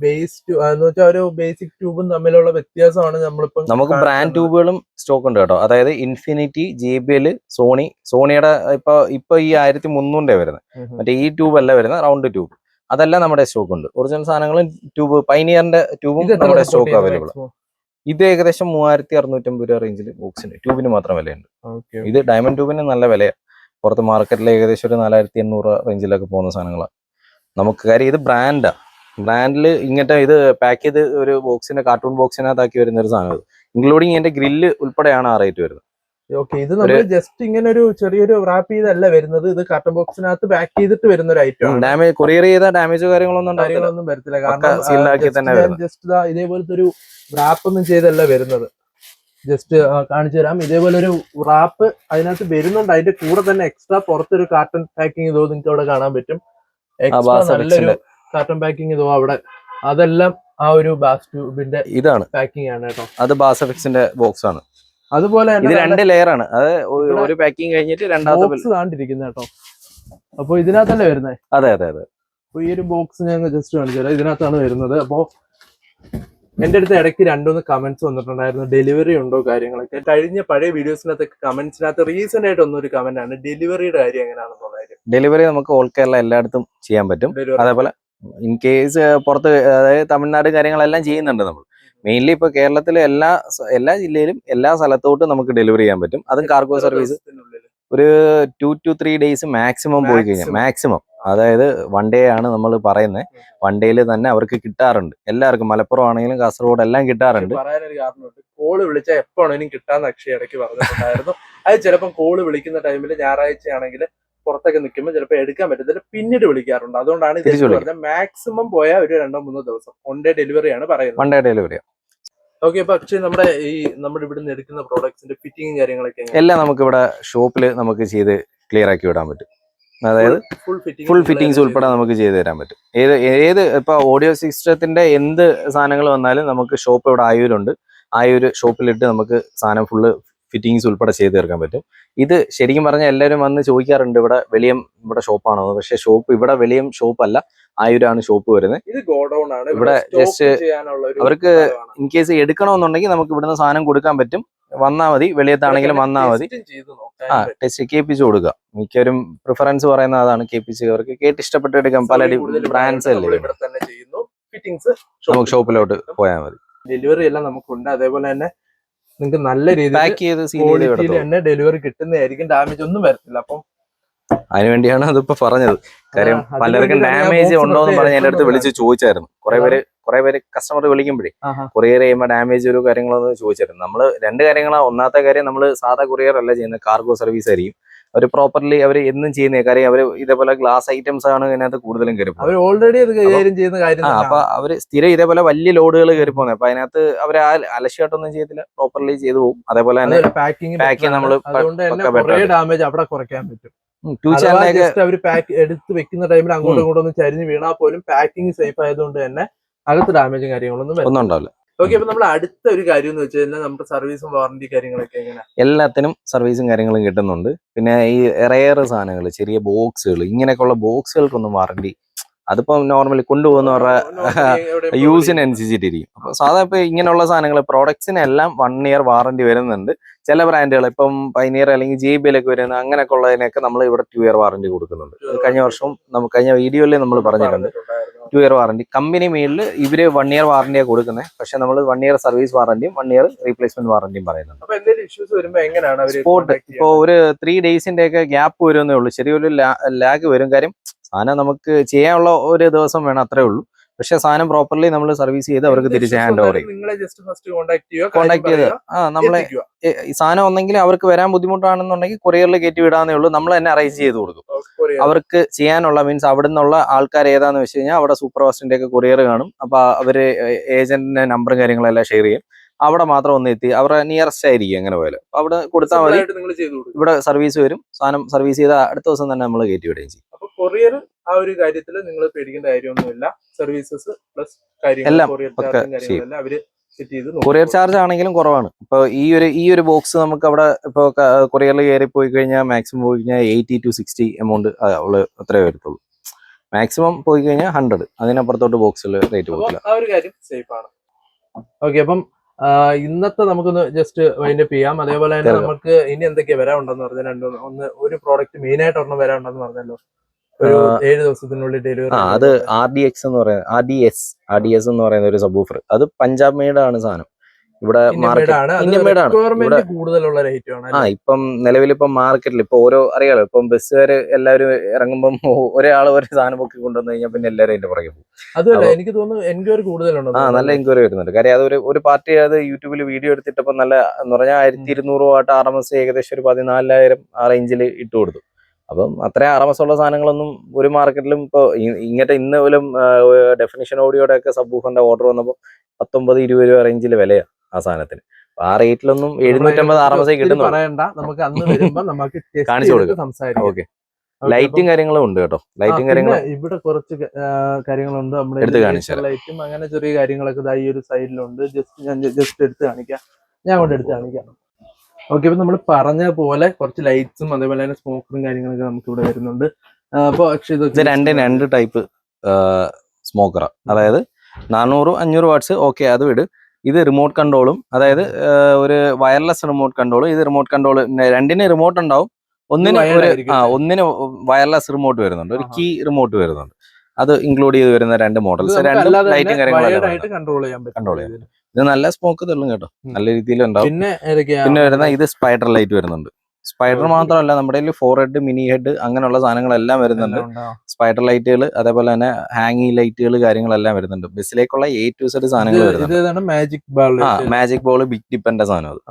[SPEAKER 1] ബേസ് എന്ന് വെച്ചാൽ ഒരു ബേസിക് ട്യൂബും തമ്മിലുള്ള വ്യത്യാസമാണ് നമ്മളിപ്പോ.
[SPEAKER 2] നമുക്ക് ബ്രാൻഡ് ട്യൂബുകളും സ്റ്റോക്ക് ഉണ്ട് കേട്ടോ. അതായത് ഇൻഫിനിറ്റി, JBL, സോണിയുടെ ഇപ്പൊ ഈ 1300 വരുന്നത്. മറ്റേ ഈ ട്യൂബ് അല്ല വരുന്നത്, റൗണ്ട് ട്യൂബ്. അതെല്ലാം നമ്മുടെ സ്റ്റോക്ക് ഉണ്ട്. ഒറിജിനൽ സാധനങ്ങളും ട്യൂബ് പൈനിയറിന്റെ ട്യൂബും നമ്മുടെ സ്റ്റോക്ക് അവൈലബിൾ. ഇത് ഏകദേശം 3650 രൂപ റേഞ്ചിൽ ബോക്സിന് ട്യൂബിന് മാത്രം വിലയുണ്ട്. ഇത് ഡയമണ്ട് ട്യൂബിന് നല്ല വിലയാണ്. പുറത്ത് മാർക്കറ്റിൽ ഏകദേശം ഒരു 4800 റേഞ്ചിലൊക്കെ പോകുന്ന സാധനങ്ങളാണ് നമുക്ക്. കാര്യം ഇത് ബ്രാൻഡിൽ ഇങ്ങനത്തെ ഇത് പാക്ക് ചെയ്ത് ഒരു ബോക്സിന്റെ കാർട്ടൂൺ ബോക്സിനകത്താക്കി വരുന്ന ഒരു സാധനം. ഇൻക്ലൂഡിങ് ഇതിന്റെ ഗ്രില്ല് ഉൾപ്പെടെയാണ് ആ റേറ്റ് വരുന്നത്.
[SPEAKER 1] ഓക്കെ. ഇത് നമ്മൾ ജസ്റ്റ് ഇങ്ങനെ ഒരു ചെറിയൊരു റാപ്പ് ചെയ്തല്ല വരുന്നത്. ഇത് കാർട്ടൺ ബോക്സിനകത്ത് പാക്ക് ചെയ്തിട്ട് വരുന്ന ഒരു ഐറ്റം.
[SPEAKER 2] ഡാമേജ് കൊറിയർ ചെയ്ത ഡാമേജ് കാര്യങ്ങളൊന്നും
[SPEAKER 1] വരത്തില്ല. കാരണം ജസ്റ്റ് ഇതേപോലത്തെ ഒരു റാപ്പ് ഒന്നും ചെയ്തല്ല വരുന്നത്. ജസ്റ്റ് കാണിച്ചു തരാം. ഇതേപോലെ ഒരു റാപ്പ് അതിനകത്ത് വരുന്നുണ്ട്. അതിന്റെ കൂടെ തന്നെ എക്സ്ട്രാ പുറത്തൊരു കാർട്ടൺ പാക്കിംഗ് ഇതോ നിങ്ങൾക്ക് അവിടെ കാണാൻ പറ്റും. നല്ലൊരു കാർട്ടൺ പാക്കിംഗ് ഇതോ അവിടെ. അതെല്ലാം ആ ഒരു ബാസ് ട്യൂബിന്റെ
[SPEAKER 2] ഇതാണ്
[SPEAKER 1] പാക്കിംഗ് ആണ് കേട്ടോ.
[SPEAKER 2] അത് ബാസഫിക്സിന്റെ ബോക്സ് ആണ്.
[SPEAKER 1] അതുപോലെ
[SPEAKER 2] ഇത് 2 ലെയർ ആണ്. അത് ഒരു പാക്കിംഗ് കഴിഞ്ഞിട്ട് രണ്ടാമത്തെ
[SPEAKER 1] ബോക്സ് കാണിരിക്കുന്നത് കേട്ടോ. അപ്പൊ ഇതിനകത്തല്ലേ വരുന്നത്?
[SPEAKER 2] അതെ അതെ അതെ.
[SPEAKER 1] അപ്പൊ ഈ ഒരു ബോക്സ് ഞാൻ ജസ്റ്റ് കാണിച്ചു തരാം. ഇതിനകത്താണ് വരുന്നത്. അപ്പോ എന്റെ അടുത്ത് ഇടയ്ക്ക് 2-3 കമന്റ്സ് വന്നിട്ടുണ്ടായിരുന്നു, ഡെലിവറി ഉണ്ടോ കാര്യങ്ങളൊക്കെ. കഴിഞ്ഞ പഴയ വീഡിയോസിനകത്തൊക്കെ കമന്റ്സിനകത്ത് റീസെന്റ് ആയിട്ട് ഒന്നൊരു കമന്റ് ആണ് ഡെലിവറിയുടെ കാര്യം എങ്ങനെയാണെന്നുള്ള കാര്യം.
[SPEAKER 2] ഡെലിവറി നമുക്ക് ഓൾ കേരള എല്ലായിടത്തും ചെയ്യാൻ പറ്റും. അതേപോലെ ഇൻ കേസ് പുറത്ത്, അതായത് തമിഴ്നാട് കാര്യങ്ങളെല്ലാം ചെയ്യുന്നുണ്ട് നമ്മൾ. മെയിൻലി ഇപ്പൊ കേരളത്തിലെ എല്ലാ ജില്ലയിലും എല്ലാ സ്ഥലത്തോട്ടും നമുക്ക് ഡെലിവറി ചെയ്യാൻ പറ്റും. അതും കാർഗോ സർവീസ് ഒരു 2 to 3 ഡേയ്സ് മാക്സിമം പോയി കഴിഞ്ഞാൽ, മാക്സിമം അതായത് 1 ഡേ ആണ് നമ്മൾ പറയുന്നത്. 1 ഡേയിൽ തന്നെ അവർക്ക് കിട്ടാറുണ്ട്. എല്ലാവർക്കും മലപ്പുറം ആണെങ്കിലും കാസർഗോഡ് എല്ലാം കിട്ടാറുണ്ട്.
[SPEAKER 1] പറയാനൊരു കാരണമുണ്ട്. കോള് വിളിച്ചാൽ എപ്പോഴാണെങ്കിലും കിട്ടാന്ന് അക്ഷയ ഇടയ്ക്ക് പറഞ്ഞിട്ടുണ്ടായിരുന്നു. അത് ചിലപ്പോൾ കോള് വിളിക്കുന്ന ടൈമിൽ ഞായറാഴ്ച ആണെങ്കിൽ പുറത്തൊക്കെ നിൽക്കുമ്പോൾ ചിലപ്പോൾ എടുക്കാൻ പറ്റത്തില്ല, പിന്നീട് വിളിക്കാറുണ്ട്. അതുകൊണ്ടാണ് ഇത് മാക്സിമം പോയാൽ ഒരു 2-3 ദിവസം 1 ഡേ ഡെലിവറിയാണ് പറയുന്നത്.
[SPEAKER 2] 1 ഡേ ഡെലിവറി.
[SPEAKER 1] ഓക്കെ. പക്ഷേ നമ്മുടെ ഇവിടുന്ന് എടുക്കുന്ന പ്രോഡക്ട്സിന്റെ ഫിറ്റിംഗും കാര്യങ്ങളൊക്കെ
[SPEAKER 2] എല്ലാം നമുക്ക് ഇവിടെ ഷോപ്പിൽ നമുക്ക് ചെയ്ത് ക്ലിയർ ആക്കി വിടാൻ പറ്റും. അതായത് ഫുൾ ഫിറ്റിംഗ്സ് ഉൾപ്പെടെ നമുക്ക് ചെയ്ത് തരാൻ പറ്റും. ഏത് ഇപ്പൊ ഓഡിയോ സിസ്റ്റത്തിന്റെ എന്ത് സാധനങ്ങൾ വന്നാലും നമുക്ക് ഷോപ്പ് ഇവിടെ ആയൂരുണ്ട്. ആയൂര് ഷോപ്പിലിട്ട് നമുക്ക് സാധനം ഫുള്ള് ഫിറ്റിംഗ്സ് ഉൾപ്പെടെ ചെയ്ത് തീർക്കാൻ പറ്റും. ഇത് ശരിക്കും പറഞ്ഞാൽ എല്ലാവരും വന്ന് ചോദിക്കാറുണ്ട് ഇവിടെ വെളിയം ഇവിടെ ഷോപ്പാണോ. പക്ഷെ ഷോപ്പ് ഇവിടെ വെളിയം ഷോപ്പല്ല, ആയൂരാണ് ഷോപ്പ് വരുന്നത്.
[SPEAKER 1] ഇത് ഗോഡൌൺ ആണ്.
[SPEAKER 2] ഇവിടെ ജസ്റ്റ് അവർക്ക് ഇൻ കേസ് എടുക്കണമെന്നുണ്ടെങ്കിൽ നമുക്ക് ഇവിടുന്ന് സാധനം കൊടുക്കാൻ പറ്റും. വന്നാൽ മതി, വെളിയത്താണെങ്കിലും വന്നാൽ മതി. ടെസ്റ്റ് കേൾപ്പിച്ച് കൊടുക്കുക. മിക്കവരും പ്രിഫറൻസ് പറയുന്ന അതാണ്, കേൾപ്പിച്ച് അവർക്ക് കേട്ട് ഇഷ്ടപ്പെട്ട് എടുക്കാം. പല ബ്രാൻഡ്സ് അല്ലേ, നമുക്ക് ഷോപ്പിലോട്ട് പോയാൽ മതി.
[SPEAKER 1] ഡെലിവറി എല്ലാം നമുക്കുണ്ട്. അതേപോലെ തന്നെ നിങ്ങൾക്ക് നല്ല രീതിയിൽ തന്നെ ഡെലിവറി കിട്ടുന്നതായിരിക്കും. ഡാമേജ് ഒന്നും വരത്തില്ല. അപ്പം
[SPEAKER 2] അതിനുവേണ്ടിയാണ് അതിപ്പോ പറഞ്ഞത്. കാര്യം പലർക്കും ഡാമേജ് ഉണ്ടോ എന്ന് പറഞ്ഞ് എന്റെ അടുത്ത് വിളിച്ച് ചോദിച്ചായിരുന്നു. കുറെ പേര് കസ്റ്റമർ വിളിക്കുമ്പോഴേ കൊറിയർ ചെയ്യുമ്പോൾ ഡാമേജ് ഒരു കാര്യങ്ങളൊന്ന് ചോദിച്ചായിരുന്നു. നമ്മള് 2 കാര്യങ്ങളാണ്. ഒന്നാമത്തെ കാര്യം, നമ്മൾ സാധാ കൊറിയർ അല്ല ചെയ്യുന്നത്, കാർഗോ സർവീസ് ആയിരിക്കും. അവർ പ്രോപ്പർലി അവർ എന്നും ചെയ്യുന്ന കാര്യം. അവർ ഇതേപോലെ ഗ്ലാസ് ഐറ്റംസ് ആണ് ഇതിനകത്ത് കൂടുതലും കയറി പോകുന്നത്.
[SPEAKER 1] ഓൾറെഡി കൈകാര്യം ചെയ്യുന്ന കാര്യം.
[SPEAKER 2] അപ്പൊ അവര് സ്ഥിരം ഇതേപോലെ വലിയ ലോഡുകൾ കയറി പോകുന്നത്. അപ്പൊ അതിനകത്ത് അവർ അലക്ഷ്യമായിട്ടൊന്നും ചെയ്തില്ല, പ്രോപ്പർലി ചെയ്തു പോകും. അതേപോലെ തന്നെ പാക്കിംഗ് നമ്മള്
[SPEAKER 1] ഡാമേജ് അവിടെ കുറയ്ക്കാൻ പറ്റും.
[SPEAKER 2] അവർ
[SPEAKER 1] പാക്ക് എടുത്ത് വെക്കുന്ന ടൈമിൽ അങ്ങോട്ടും ഇങ്ങോട്ടും ഒന്ന് ചരിഞ്ഞ് വീണാൽ പോലും പാക്കിംഗ് സേഫ് ആയതുകൊണ്ട് തന്നെ അകത്ത് ഡാമേജും കാര്യങ്ങളൊന്നും
[SPEAKER 2] ഉണ്ടാവില്ല.
[SPEAKER 1] ഓക്കെ. അപ്പൊ നമ്മൾ അടുത്ത ഒരു കാര്യം എന്ന് വെച്ച് കഴിഞ്ഞാൽ നമ്മുടെ സർവീസും വാറന്റി കാര്യങ്ങളൊക്കെ എങ്ങനെയാണ്?
[SPEAKER 2] എല്ലാത്തിനും സർവീസും കാര്യങ്ങളും കിട്ടുന്നുണ്ട്. പിന്നെ ഈ റെയർ സാധനങ്ങൾ, ചെറിയ ബോക്സുകൾ, ഇങ്ങനെയൊക്കെയുള്ള ബോക്സുകൾക്കൊന്നും വാറന്റി അതിപ്പം നോർമലി കൊണ്ടുപോകുന്നവരുടെ യൂസിനനുസരിച്ചിട്ടിരിക്കും. അപ്പൊ സാധാ ഇപ്പൊ ഇങ്ങനെയുള്ള സാധനങ്ങൾ പ്രോഡക്ട്സിനെല്ലാം 1 ഇയർ വാറന്റി വരുന്നുണ്ട്. ചില ബ്രാൻഡുകൾ ഇപ്പം പൈനിയർ അല്ലെങ്കിൽ JBL ഒക്കെ വരുന്ന അങ്ങനെയൊക്കെ ഉള്ളതിനൊക്കെ നമ്മൾ ഇവിടെ 2 ഇയർ വാറന്റി കൊടുക്കുന്നുണ്ട്. അത് കഴിഞ്ഞ വർഷം കഴിഞ്ഞ വീഡിയോയിൽ നമ്മൾ പറഞ്ഞിട്ടുണ്ട് 2 ഇയർ വാറന്റി. കമ്പനി മേളിൽ ഇവര് 1 ഇയർ വാറന്റിയാണ് കൊടുക്കുന്നത്. പക്ഷെ നമ്മൾ 1 ഇയർ സർവീസ് വാറന്റിയും 1 ഇയർ റീപ്ലേസ്മെന്റ് വാറന്റിയും പറയുന്നുണ്ട്. സ്പോട്ട് ഇപ്പൊ ഒരു 3 ഡേയ്സിന്റെ ഒക്കെ ഗ്യാപ്പ് വരുന്നേ ഉള്ളൂ. ചെറിയൊരു ലാഗ് വരും. കാര്യം സാധനം നമുക്ക് ചെയ്യാനുള്ള ഒരു ദിവസം വേണം, അത്രേ ഉള്ളൂ. പക്ഷെ സാധനം പ്രോപ്പർലി നമ്മൾ സർവീസ് ചെയ്ത് അവർക്ക് തിരിച്ച് ഹാൻഡ് ഓവർ ചെയ്യും. കോൺടാക്ട് ചെയ്ത് നമ്മളെ ഈ സാധനം ഒന്നെങ്കിൽ അവർക്ക് വരാൻ ബുദ്ധിമുട്ടാണെന്നുണ്ടെങ്കിൽ കൊറിയറിൽ കയറ്റി വിടാന്നേ ഉള്ളൂ. നമ്മൾ തന്നെ അറേഞ്ച് ചെയ്ത് കൊടുക്കും. അവർക്ക് ചെയ്യാനുള്ള മീൻസ് അവിടെ നിന്നുള്ള ആൾക്കാർ ഏതാന്ന് വെച്ച് കഴിഞ്ഞാൽ അവിടെ സൂപ്പർവാസ്റ്റിന്റെ ഒക്കെ കൊറിയർ കാണും. അപ്പൊ അവര് ഏജന്റിന്റെ നമ്പറും കാര്യങ്ങളെല്ലാം ഷെയർ ചെയ്യും. അവിടെ മാത്രം ഒന്ന് എത്തി അവരുടെ നിയറസ്റ്റ് ആയിരിക്കും. എങ്ങനെ പോയാലും അവിടെ കൊടുത്താൽ മതി. ഇവിടെ സർവീസ് വരും. സാധനം സർവീസ് ചെയ്ത അടുത്ത ദിവസം തന്നെ നമ്മൾ കയറ്റി വിടുകയും ചെയ്യും.
[SPEAKER 1] കൊറിയർ ആ ഒരു കാര്യത്തിൽ നിങ്ങൾ പേടിക്കേണ്ട കാര്യമൊന്നുമില്ല. സർവീസസ് പ്ലസ്
[SPEAKER 2] എല്ലാം
[SPEAKER 1] അവര് സെറ്റ് ചെയ്ത്
[SPEAKER 2] കൊറിയർ ചാർജ് ആണെങ്കിലും കുറവാണ്. ഇപ്പൊ ഈ ഒരു ബോക്സ് നമുക്ക് അവിടെ ഇപ്പൊ കൊറിയറിൽ കയറി പോയി കഴിഞ്ഞാൽ മാക്സിമം പോയി കഴിഞ്ഞാൽ 80 to 60 എമൗണ്ട് അവള് അത്രേ വരത്തുള്ളൂ. മാക്സിമം പോയി കഴിഞ്ഞാൽ 100. അതിനപ്പുറത്തോട്ട് ബോക്സിൽ റേറ്റ് പോകില്ല.
[SPEAKER 1] ആ ഒരു കാര്യം സേഫ് ആണ്. ഓക്കെ, അപ്പം ഇന്നത്തെ നമുക്കൊന്ന് ജസ്റ്റ് വൈൻഡപ്പ് ചെയ്യാം. അതേപോലെ തന്നെ നമുക്ക് ഇനി എന്തൊക്കെയാ വരാനുണ്ടെന്ന് പറഞ്ഞാൽ ഒരു പ്രോഡക്റ്റ് മെയിൻ ആയിട്ട് ഒരെണ്ണം വരാനുണ്ടെന്ന് പറഞ്ഞല്ലോ. ഒരു 7 ദിവസത്തിനുള്ളിൽ ഡെലിവറി.
[SPEAKER 2] അത് RDX എന്ന് പറയുന്നത് RDS എന്ന് പറയുന്ന ഒരു സബ്വൂഫർ. അത് പഞ്ചാബ് മെയ്ഡ് ആണ് സാധനം. ഇവിടെ
[SPEAKER 1] കൂടുതലുള്ള റേറ്റ് ആണ്.
[SPEAKER 2] ഇപ്പം നിലവിലിപ്പം മാർക്കറ്റിൽ ഇപ്പൊ ഓരോ അറിയാലോ, ഇപ്പം ബസ്സുകാര് എല്ലാവരും ഇറങ്ങുമ്പം ഒരാൾ ഒരു സാധനം പൊക്കി കൊണ്ടുവന്നു കഴിഞ്ഞാൽ പിന്നെ എല്ലാവരും അതിന്റെ പുറകെ പോകും.
[SPEAKER 1] അതല്ല, എനിക്ക് തോന്നുന്നു എൻക്വയറി കൂടുതലുണ്ടോ?
[SPEAKER 2] നല്ല എൻക്വയറി വരുന്നുണ്ട്. കാര്യം അത് ഒരു പാർട്ടി അത് യൂട്യൂബിൽ വീഡിയോ എടുത്തിട്ടപ്പോ നല്ല എന്ന് പറഞ്ഞാൽ 1200 വാട്ട് RMS ഏകദേശം ഒരു 14,000 ആ റേഞ്ചിൽ ഇട്ട് കൊടുത്തു. അപ്പം അത്രയും RMS ഉള്ള സാധനങ്ങളൊന്നും ഒരു മാർക്കറ്റിലും ഇപ്പൊ ഇങ്ങനത്തെ ഇന്ന് പോലും ഡെഫിനിഷൻ ഓഡിയോയുടെ ഒക്കെ സബ്വൂഫറിന്റെ ഓർഡർ വന്നപ്പോൾ 19-20 രൂപ റേഞ്ചിൽ വിലയാണ് ആ സാധനത്തിന്. ആ റേറ്റിലൊന്നും 750 RMS കിട്ടുന്നു.
[SPEAKER 1] നമുക്ക് അന്ന് വരുമ്പോ നമുക്ക്
[SPEAKER 2] കാണിച്ചു കൊടുക്കാം. ഓക്കെ, ലൈറ്റും കാര്യങ്ങളും ഉണ്ട് കേട്ടോ. ലൈറ്റും കാര്യങ്ങളും
[SPEAKER 1] ഇവിടെ കുറച്ച് കാര്യങ്ങളുണ്ട്. നമ്മുടെ ലൈറ്റും അങ്ങനെ ചെറിയ കാര്യങ്ങളൊക്കെ ഈ ഒരു സൈഡിലുണ്ട്. ഞാൻ ജസ്റ്റ് എടുത്ത് കാണിക്കാം. ഞാൻ കൊണ്ട് എടുത്ത് കാണിക്കാം. ഓക്കെ, ഇപ്പൊ നമ്മൾ പറഞ്ഞ പോലെ കുറച്ച് ലൈറ്റ്സും അതേപോലെ തന്നെ സ്മോക്കറും കാര്യങ്ങളൊക്കെ നമുക്ക് ഇവിടെ വരുന്നുണ്ട്. അപ്പൊ ഇത്
[SPEAKER 2] രണ്ട് ടൈപ്പ് സ്മോക്കറാ. അതായത് 400-500 വാട്ട്സ്. ഓക്കെ, അത് വിട്. ഇത് റിമോട്ട് കൺട്രോളും, അതായത് ഒരു വയർലെസ് റിമോട്ട് കൺട്രോൾ. ഇത് റിമോട്ട് കൺട്രോൾ രണ്ടിന് റിമോട്ട് ഉണ്ടാവും. ഒന്നിന് വയർലെസ് റിമോട്ട് വരുന്നുണ്ട്, ഒരു കീ റിമോട്ട് വരുന്നുണ്ട്. അത് ഇൻക്ലൂഡ് ചെയ്ത് വരുന്ന 2 മോഡൽസ്. രണ്ടും ലൈറ്റും കാര്യങ്ങളെല്ലാം കൺട്രോൾ ചെയ്യാം. ഇത് നല്ല സ്മോക്ക് തള്ളും കേട്ടോ, നല്ല രീതിയിൽ ഉണ്ടാവും. പിന്നെ വരുന്ന ഇത് സ്പൈഡർ ലൈറ്റ് വരുന്നുണ്ട്. സ്പൈഡർ മാത്രമല്ല, നമ്മുടെ കയ്യിൽ 4 ഹെഡ്, മിനി ഹെഡ് അങ്ങനെയുള്ള സാധനങ്ങളെല്ലാം വരുന്നുണ്ട്. സ്പൈഡർ ലൈറ്റുകൾ, അതേപോലെ തന്നെ ഹാങ്ങിങ് ലൈറ്റുകൾ കാര്യങ്ങളെല്ലാം വരുന്നുണ്ട്. ബസ്സിലേക്കുള്ള A to Z സാധനങ്ങൾ വരുന്നുണ്ട്. മാജിക് ബോൾ ബിഗ് ടിപ്പന്റെ സാധനം അത്.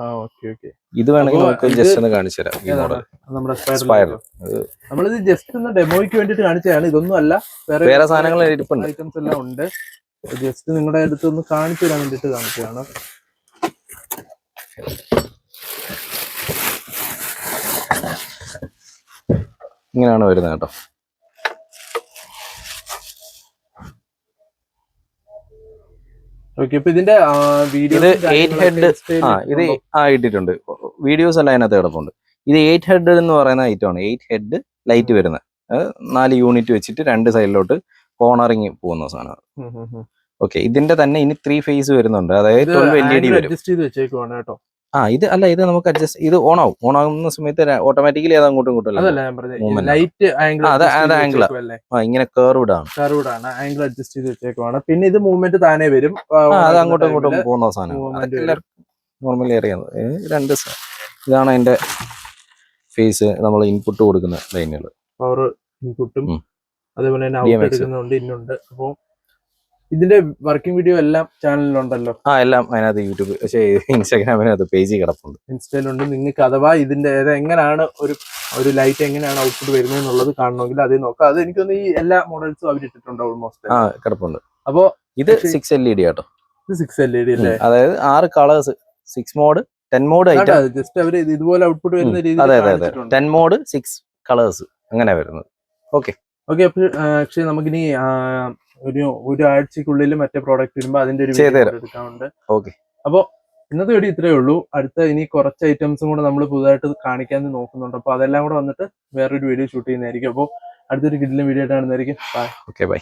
[SPEAKER 2] ഇത് വേണമെങ്കിൽ നമുക്ക് ജസ്റ്റ് ഒന്ന് കാണിച്ചു തരാം. ഈ മോഡൽ സ്പൈഡർ
[SPEAKER 1] നമ്മളിത് ജസ്റ്റ് ഒന്ന് ഡെമോയ്ക്ക് വേണ്ടിട്ട് കാണിച്ചതാണ്. ഇതൊന്നും അല്ല,
[SPEAKER 2] വേറെ സാധനങ്ങൾ ഇരിപ്പുണ്ട്,
[SPEAKER 1] ഐറ്റംസ് എല്ലാം ഉണ്ട്. ജസ്റ്റ് നിങ്ങളുടെ അടുത്ത് ഒന്ന് കാണിച്ചു തരാൻ വേണ്ടിട്ട് കാണിച്ചതാണ്.
[SPEAKER 2] ഇങ്ങനെയാണ് വരുന്നത് കേട്ടോ.
[SPEAKER 1] ഓക്കെ, ഇപ്പൊ ഇതിന്റെ
[SPEAKER 2] ഇത് 8 ഹെഡ് ഇത് ഇട്ടിട്ടുണ്ട്. വീഡിയോസ് എല്ലാം അതിനകത്ത് കിടപ്പുണ്ട്. ഇത് 8 ഹെഡ് എന്ന് പറയുന്ന ഐറ്റമാണ്. 8 ഹെഡ് ലൈറ്റ് വരുന്നത്. 4 യൂണിറ്റ് വെച്ചിട്ട് 2 സൈഡിലോട്ട് കോർണറിങ് പോകുന്ന സാധനം. ഓക്കെ, ഇതിന്റെ തന്നെ ഇനി 3 ഫേസ് വരുന്നുണ്ട്. അതായത് 12 LED വരും. ഇത് അല്ല, ഇത് നമുക്ക് അഡ്ജസ്റ്റ് ഇത് ഓണാകുന്ന സമയത്ത് ഓട്ടോമാറ്റിക്കലി അത് അങ്ങോട്ടും ഇങ്ങോട്ടും ഇങ്ങനെ കർവ്ഡ് ആണ്,
[SPEAKER 1] ആംഗിൾ അഡ്ജസ്റ്റ് ചെയ്ത് വെച്ചേക്കുവാണ്. പിന്നെ ഇത് മൂവ്മെന്റ് താനേ വരും,
[SPEAKER 2] അത് അങ്ങോട്ടും ഇങ്ങോട്ടും പോകുന്ന സാധനം. നോർമലി അറിയാവുന്നത് 2 ഇതാണ് അതിന്റെ ഫേസ്. നമ്മൾ ഇൻപുട്ട് കൊടുക്കുന്ന ലൈനുകൾ,
[SPEAKER 1] പവർ ഇൻപുട്ടും അതേപോലെ തന്നെ ഔട്ട് എടുക്കുന്നുണ്ട്, ഇന്നുണ്ട്. അപ്പൊ ഇതിന്റെ വർക്കിംഗ് വീഡിയോ എല്ലാം ചാനലിലുണ്ടല്ലോ.
[SPEAKER 2] എല്ലാം അതിനകത്ത് യൂട്യൂബ്, പക്ഷേ ഇൻസ്റ്റാഗ്രാമിനകത്ത് പേജ് കിടപ്പുണ്ട്,
[SPEAKER 1] ഇൻസ്റ്റയിലുണ്ട്. നിങ്ങൾക്ക് അഥവാ ഇതിന്റെ എങ്ങനെയാണ് ഒരു ലൈറ്റ് എങ്ങനെയാണ് ഔട്ട്പുട്ട് വരുന്നത് എന്നുള്ളത് കാണണമെങ്കിൽ അത് നോക്കാം. അത് എനിക്കൊന്ന് ഈ എല്ലാ മോഡൽസും അവരിട്ടിട്ടുണ്ട് ഓൾമോസ്റ്റ്.
[SPEAKER 2] കിടപ്പുണ്ട്.
[SPEAKER 1] അപ്പോ
[SPEAKER 2] ഇത് 6 LED കേട്ടോ.
[SPEAKER 1] ഇത് 6 LED അല്ലേ?
[SPEAKER 2] അതായത് 6 കളേഴ്സ്, 6 മോഡ്, 10 മോഡ്
[SPEAKER 1] ജസ്റ്റ് അവര് ഇതുപോലെ ഔട്ട്പുട്ട് വരുന്ന രീതിയിൽ.
[SPEAKER 2] അതെ 10 മോഡ് 6 കളേഴ്സ് അങ്ങനെ വരുന്നത്. ഓക്കെ,
[SPEAKER 1] പക്ഷേ നമുക്കിനി ഒരു ആഴ്ചക്കുള്ളിൽ മറ്റേ പ്രോഡക്റ്റ് വരുമ്പോ അതിന്റെ ഒരു വീഡിയോ എടുക്കാറുണ്ട്. അപ്പൊ ഇന്നത്തെ വീഡിയോ ഇത്രയേ ഉള്ളൂ. അടുത്ത ഇനി കുറച്ച് ഐറ്റംസും കൂടെ നമ്മൾ പുതുതായിട്ട് കാണിക്കാൻ നോക്കുന്നുണ്ട്. അപ്പൊ അതെല്ലാം കൂടെ വന്നിട്ട് വേറൊരു വീഡിയോ ഷൂട്ട് ചെയ്യുന്നതായിരിക്കും. അപ്പോൾ അടുത്തൊരു കിഡിലും വീഡിയോ ആയിട്ട് കാണുന്നതായിരിക്കും. ബൈ.
[SPEAKER 2] Okay, by.